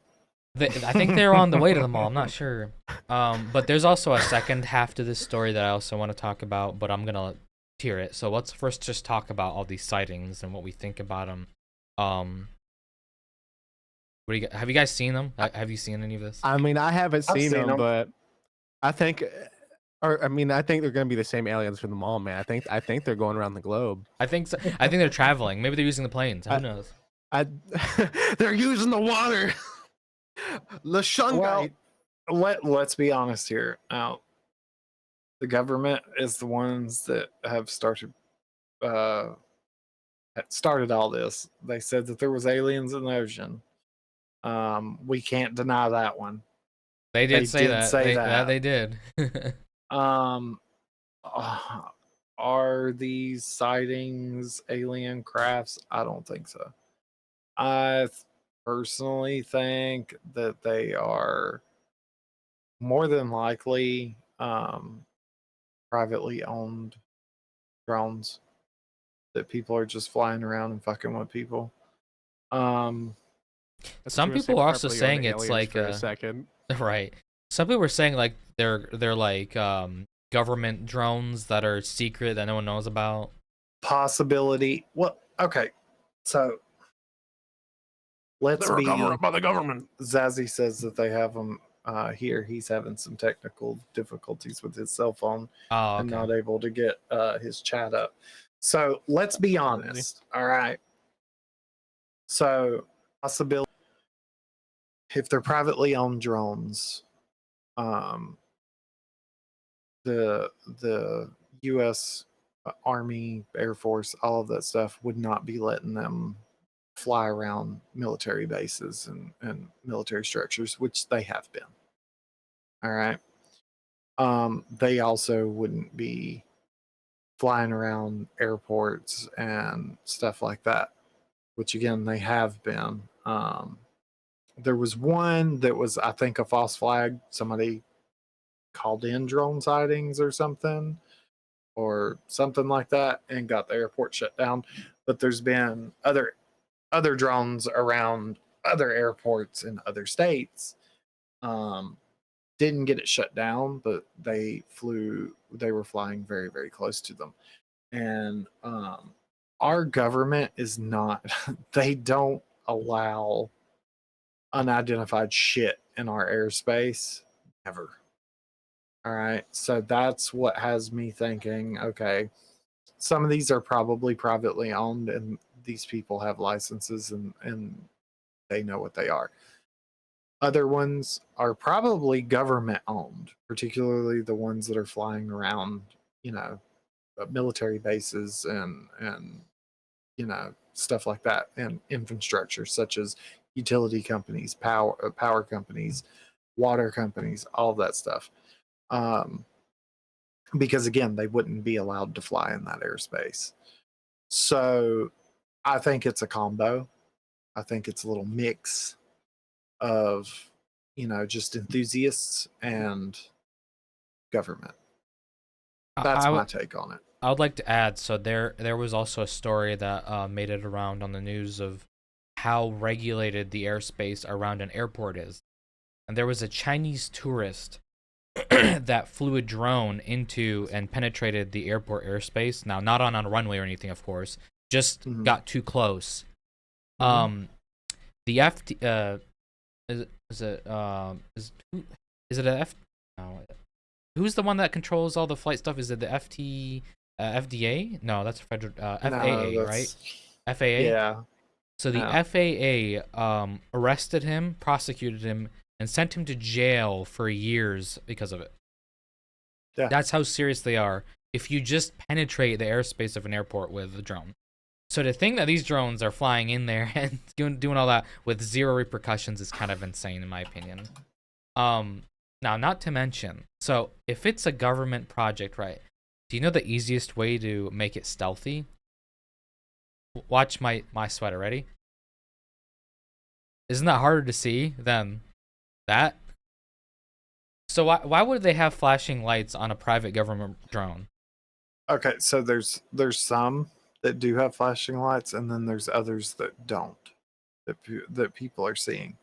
Speaker 1: I think they're on the way to the mall. I'm not sure. But there's also a second half to this story that I also want to talk about, but I'm gonna tier it. So let's first just talk about all these sightings and what we think about them. What do you have you guys seen them? Have you seen any of this?
Speaker 2: I mean, I haven't
Speaker 3: I've
Speaker 2: seen
Speaker 3: seen
Speaker 2: them,
Speaker 3: 'em.
Speaker 2: but I think, or I mean, I think they're gonna be the same aliens from the mall, man. I think they're going around the globe.
Speaker 1: I think so. I think they're traveling. Maybe they're using the planes. Who knows?
Speaker 2: I they're using the water. The
Speaker 3: Well,
Speaker 2: shungite.
Speaker 3: let's be honest here. Now, the government is the ones that have uh, started all this. They said that there was aliens in the ocean. We can't deny that one.
Speaker 1: They did say
Speaker 3: did
Speaker 1: that.
Speaker 3: say that.
Speaker 1: They did.
Speaker 3: Um, are these sightings alien crafts? I don't think so. I personally think that they are more than likely privately owned drones that people are just flying around and fucking with people. Um,
Speaker 1: Some people are also saying it's
Speaker 2: aliens
Speaker 1: like
Speaker 2: for a second.
Speaker 1: right. Some people were saying like they're like government drones that are secret that no one knows about.
Speaker 3: possibility. Well, okay, so let's
Speaker 2: They're a
Speaker 3: be.
Speaker 2: cover up by the government.
Speaker 3: Zazzy says that they have them here. He's having some technical difficulties with his cell phone
Speaker 1: Oh,
Speaker 3: and
Speaker 1: okay.
Speaker 3: not able to get his chat up. So let's be honest. All right. So possibility if they're privately owned drones, um, the U.S. Army, Air Force, all of that stuff would not be letting them fly around military bases and military structures, which they have been. All right. They also wouldn't be flying around airports and stuff like that, which again they have been. There was one that was, I think, a false flag. Somebody called in drone sightings or something like that, and got the airport shut down. But there's been other drones around other airports in other states. Didn't get it shut down, but they were flying very, very close to them. And our government is not, they don't allow unidentified shit in our airspace ever. All right. So that's what has me thinking, okay, some of these are probably privately owned and these people have licenses and they know what they are. Other ones are probably government owned, particularly the ones that are flying around, you know, military bases and you know, stuff like that, and infrastructure such as utility companies, power companies, water companies, all of that stuff. Because again, they wouldn't be allowed to fly in that airspace. So I think it's a combo. I think it's a little mix of, you know, just enthusiasts and government. That's my take on it.
Speaker 1: I would like to add, so there was also a story that made it around on the news of how regulated the airspace around an airport is. And there was a Chinese tourist that flew a drone into and penetrated the airport airspace. Now, not on a runway or anything, of course, just got too close. The is it a F? No. Who's the one that controls all the flight stuff? Is it the FDA? No, that's federal.
Speaker 3: No,
Speaker 1: FAA, right?
Speaker 3: that's
Speaker 1: FAA.
Speaker 3: yeah.
Speaker 1: So the
Speaker 3: Yeah.
Speaker 1: FAA arrested him, prosecuted him, and sent him to jail for years because of it.
Speaker 3: Yeah.
Speaker 1: That's how serious they are. If you just penetrate the airspace of an airport with a drone. So to think that these drones are flying in there and doing all that with zero repercussions is kind of insane, in my opinion. Now, not to mention, so if it's a government project, right? Do you know the easiest way to make it stealthy? Watch my sweater. Ready? Isn't that harder to see than that? So why would they have flashing lights on a private government drone?
Speaker 3: Okay, so there's some that do have flashing lights, and then there's others that don't. That people are seeing.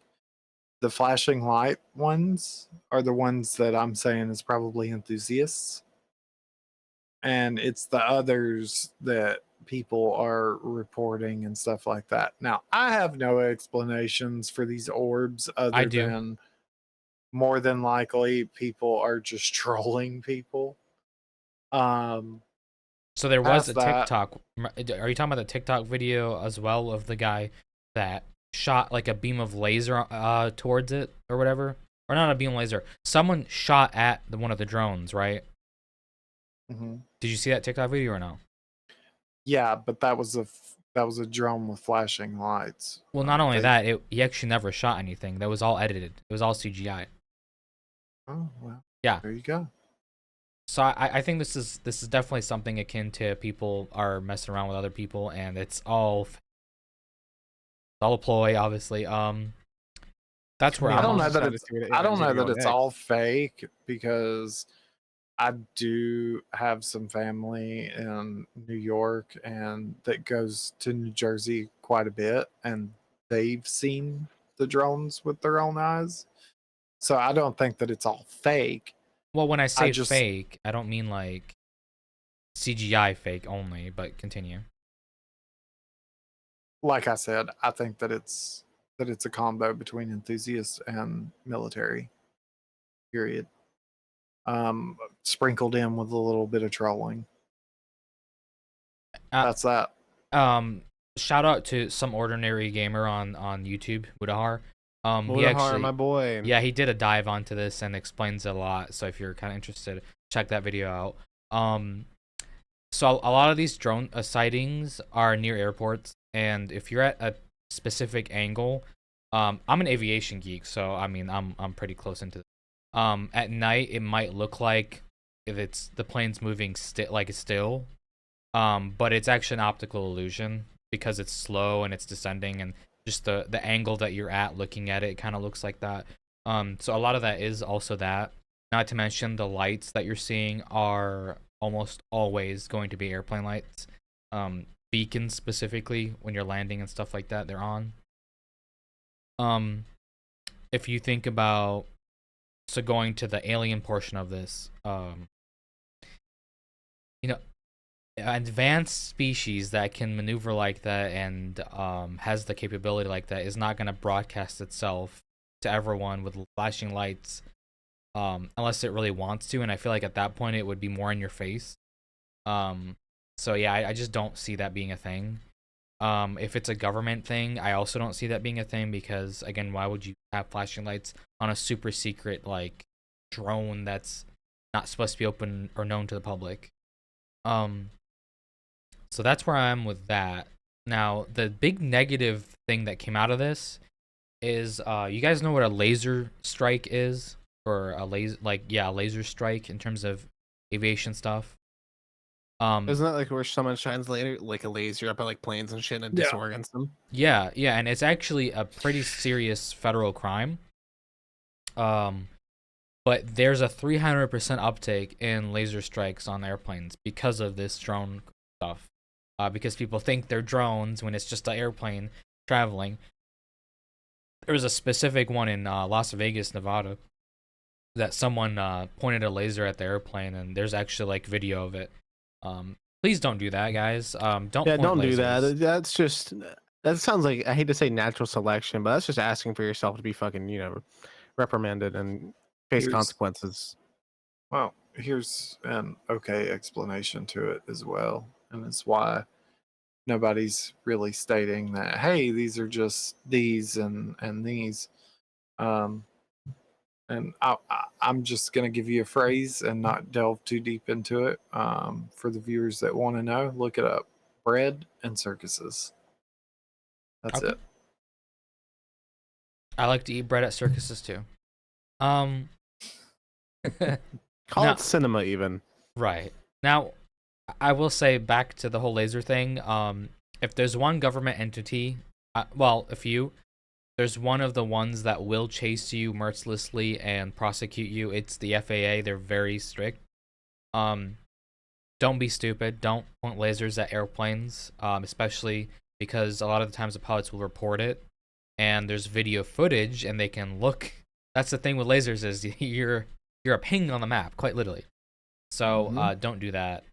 Speaker 3: The flashing light ones are the ones that I'm saying is probably enthusiasts, and it's the others that people are reporting and stuff like that. Now, I have no explanations for these orbs
Speaker 1: I
Speaker 3: other
Speaker 1: do.
Speaker 3: than more than likely people are just trolling people. Um,
Speaker 1: So there was
Speaker 3: Past
Speaker 1: a
Speaker 3: that,
Speaker 1: TikTok. Are you talking about the TikTok video as well of the guy that shot like a beam of laser towards it or whatever? Or not a beam laser. Someone shot at one of the drones, right?
Speaker 3: mhm.
Speaker 1: Did you see that TikTok video or no?
Speaker 3: Yeah, but that was a drone with flashing lights.
Speaker 1: Well, not only
Speaker 3: They
Speaker 1: that, he actually never shot anything. That was all edited. It was all CGI.
Speaker 3: oh well,
Speaker 1: Yeah.
Speaker 3: there you go.
Speaker 1: So I think this is definitely something akin to people are messing around with other people, and it's all a ploy, obviously. That's
Speaker 2: I
Speaker 1: where
Speaker 2: mean,
Speaker 3: I
Speaker 1: I'm
Speaker 2: I'm
Speaker 3: don't
Speaker 1: on.
Speaker 3: know
Speaker 2: just
Speaker 3: that
Speaker 2: sad to
Speaker 3: it's
Speaker 2: see what
Speaker 3: I don't
Speaker 2: ends up
Speaker 3: know that
Speaker 2: going
Speaker 3: it's
Speaker 2: next.
Speaker 3: all fake because I do have some family in New York and that goes to New Jersey quite a bit, and they've seen the drones with their own eyes. So I don't think that it's all fake.
Speaker 1: Well, when I
Speaker 3: I
Speaker 1: say
Speaker 3: just
Speaker 1: fake, I don't mean like CGI fake only, but continue.
Speaker 3: like I said, I think that it's a combo between enthusiasts and military. Period. Sprinkled in with a little bit of trolling.
Speaker 1: Uh,
Speaker 3: That's that.
Speaker 1: um, shout out to some ordinary gamer on YouTube, Budahar. He
Speaker 2: Mudahar, my
Speaker 1: actually,
Speaker 2: boy.
Speaker 1: yeah, he did a dive onto this and explains a lot. So if you're kind of interested, check that video out. So a lot of these drone sightings are near airports, and if you're at a specific angle, I'm an aviation geek, so I mean I'm pretty close into. At night it might look like if it's the plane's moving like it's still, but it's actually an optical illusion because it's slow and it's descending, and just the angle that you're at looking at it kind of looks like that. So a lot of that is also that. Not to mention the lights that you're seeing are almost always going to be airplane lights. Beacons specifically when you're landing and stuff like that, they're on. If you think about going to the alien portion of this, you know, advanced species that can maneuver like that and has the capability like that is not going to broadcast itself to everyone with flashing lights unless it really wants to, and I feel like at that point it would be more in your face. So yeah, I just don't see that being a thing. If it's a government thing, I also don't see that being a thing because again, why would you have flashing lights on a super secret like drone that's not supposed to be open or known to the public? So that's where I am with that. Now, the big negative thing that came out of this is you guys know what a laser strike is? Or a laser strike in terms of aviation stuff.
Speaker 2: Isn't that like where someone shines later, like a laser up at like planes and shit and
Speaker 3: Yeah.
Speaker 2: disorients them?
Speaker 1: Yeah, and it's actually a pretty serious federal crime. But there's a 300% uptake in laser strikes on airplanes because of this drone stuff. Because people think they're drones when it's just an airplane traveling. There was a specific one in Las Vegas, Nevada, that someone pointed a laser at the airplane, and there's actually like video of it. Please don't do that, guys. Don't
Speaker 2: Yeah,
Speaker 1: point
Speaker 2: don't do
Speaker 1: lasers.
Speaker 2: that. That's just that sounds like, I hate to say natural selection, but that's just asking for yourself to be fucking, reprimanded and face
Speaker 3: Here's
Speaker 2: consequences.
Speaker 3: well, here's an okay explanation to it as well, and it's why nobody's really stating that, hey, these are just these and these. Um, and I'm just going to give you a phrase and not delve too deep into it. For the viewers that want to know, look it up: bread and circuses. That's
Speaker 1: Okay.
Speaker 3: it.
Speaker 1: I like to eat bread at circuses too. Um,
Speaker 2: Call
Speaker 1: now,
Speaker 2: it cinema, even.
Speaker 1: right now, I will say back to the whole laser thing. If there's one government entity, well, a few, there's one of the ones that will chase you mercilessly and prosecute you. It's the FAA. They're very strict. Don't be stupid. Don't point lasers at airplanes, especially because a lot of the times the pilots will report it, and there's video footage, and they can look. That's the thing with lasers is you're a ping on the map, quite literally. So don't do that.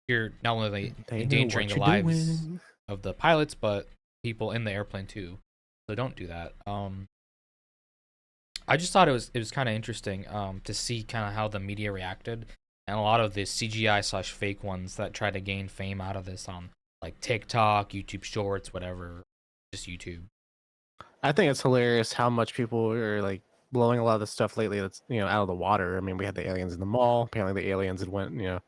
Speaker 1: You're not only endangering the lives of the pilots, but people in the airplane too. So don't do that. I just thought it was kind of interesting to see kind of how the media reacted, and a lot of the CGI/fake ones that try to gain fame out of this on like TikTok, YouTube Shorts, whatever, just YouTube.
Speaker 2: I think it's hilarious how much people are like blowing a lot of the stuff lately that's out of the water. I mean, we had the aliens in the mall. Apparently, the aliens had went. Where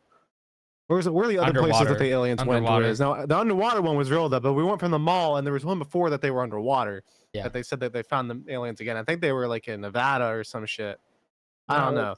Speaker 2: are the other places that the aliens went? Now the underwater one was real though, but we went from the mall, and there was one before that they were underwater.
Speaker 1: Yeah.
Speaker 2: That they said that they found the aliens again. I think they were like in Nevada or some shit. I don't know.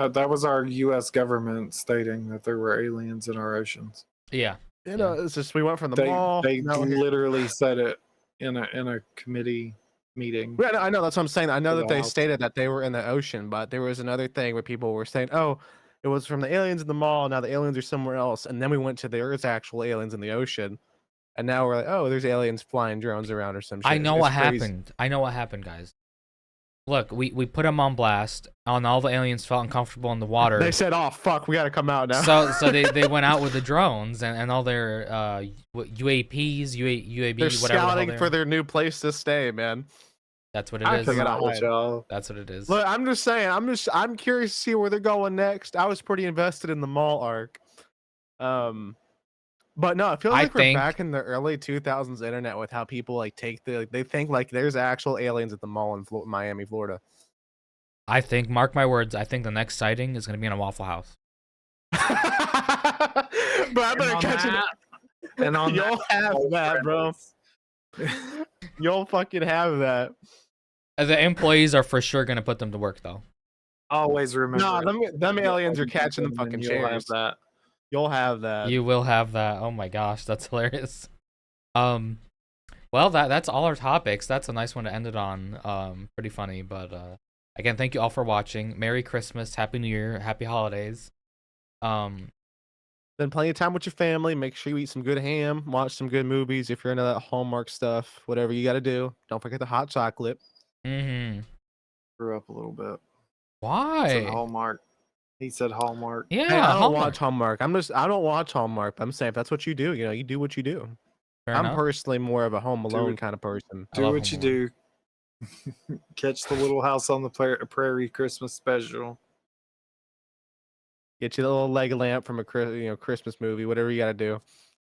Speaker 3: That was our U.S. government stating that there were aliens in our oceans.
Speaker 1: Yeah.
Speaker 2: It's just we went from the mall.
Speaker 3: They literally said it in a committee meeting.
Speaker 2: Yeah, I know, that's what I'm saying. I know that they stated that they were in the ocean, but there was another thing where people were saying, "Oh, it was from the aliens in the mall. Now the aliens are somewhere else." And then we went to there's actual aliens in the ocean, and now we're like, "Oh, there's aliens flying drones around or some shit."
Speaker 1: I know what happened. I know what happened, guys. Look, we put them on blast, and all the aliens felt uncomfortable in the water.
Speaker 2: They said, "Oh fuck, we gotta come out now."
Speaker 1: So they went out with the drones and all their UAPs, UAB,
Speaker 2: they're
Speaker 1: whatever.
Speaker 2: Scouting for their new place to stay, man.
Speaker 1: That's what it is. That's what it is.
Speaker 2: Look, I'm just saying. I'm curious to see where they're going next. I was pretty invested in the mall arc. But no, it feels like we're back in the early 2000s internet with how people like they think like there's actual aliens at the mall in Miami, Florida.
Speaker 1: I think, mark my words, I think the next sighting is gonna be in a Waffle House.
Speaker 2: But I better catch it. And you'll have that, bro. You'll fucking have that.
Speaker 1: The employees are for sure gonna put them to work though.
Speaker 3: Always remember.
Speaker 2: No, them aliens are catching them fucking chairs. You'll have that.
Speaker 1: You will have that. Oh my gosh, that's hilarious. Well, that's all our topics. That's a nice one to end it on. Pretty funny, but again, thank you all for watching. Merry Christmas, Happy New Year, Happy Holidays.
Speaker 2: Spend plenty of time with your family. Make sure you eat some good ham. Watch some good movies if you're into that Hallmark stuff. Whatever you got to do. Don't forget the hot chocolate.
Speaker 3: Grew up a little bit.
Speaker 1: Why?
Speaker 3: Said Hallmark. He said Hallmark.
Speaker 1: Yeah,
Speaker 2: hey, I don't watch Hallmark. I don't watch Hallmark. I'm saying if that's what you do, you do what you do. I'm personally more of a Home Alone kind of person.
Speaker 3: Do what you do. Catch the Little House on the Prairie Christmas special.
Speaker 2: Get you the little leg lamp from a Christmas movie. Whatever you got to do.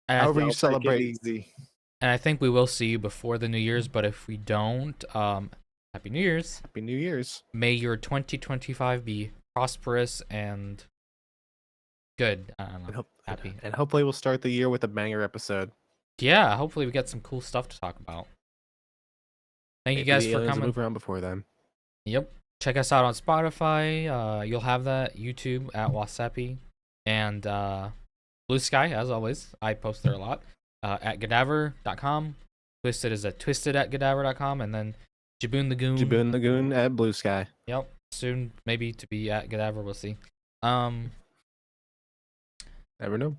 Speaker 2: However you celebrate.
Speaker 3: Easy.
Speaker 1: And I think we will see you before the New Year's. But if we don't, Happy New Year's.
Speaker 2: Happy New Year's.
Speaker 1: May your 2025 be prosperous and good. I don't know. Happy.
Speaker 2: And hopefully we'll start the year with a banger episode.
Speaker 1: Yeah, hopefully we get some cool stuff to talk about. Thank you guys for coming.
Speaker 2: Move around before then.
Speaker 1: Yep. Check us out on Spotify. You'll have that. YouTube at Wasapi. And Blue Sky, as always. I post there a lot. At Gadaver.com. Twisted is at twisted@Gadaver.com. And then Jaboon Lagoon.
Speaker 2: Jaboon Lagoon at Blue Sky.
Speaker 1: Yep. Soon, maybe to be at Gadaver. We'll see.
Speaker 2: Never know.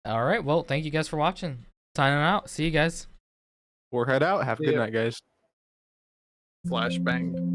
Speaker 1: All right. Well, thank you guys for watching. Signing out. See you guys.
Speaker 2: We're head out. Have a good night, guys.
Speaker 3: Flashbang.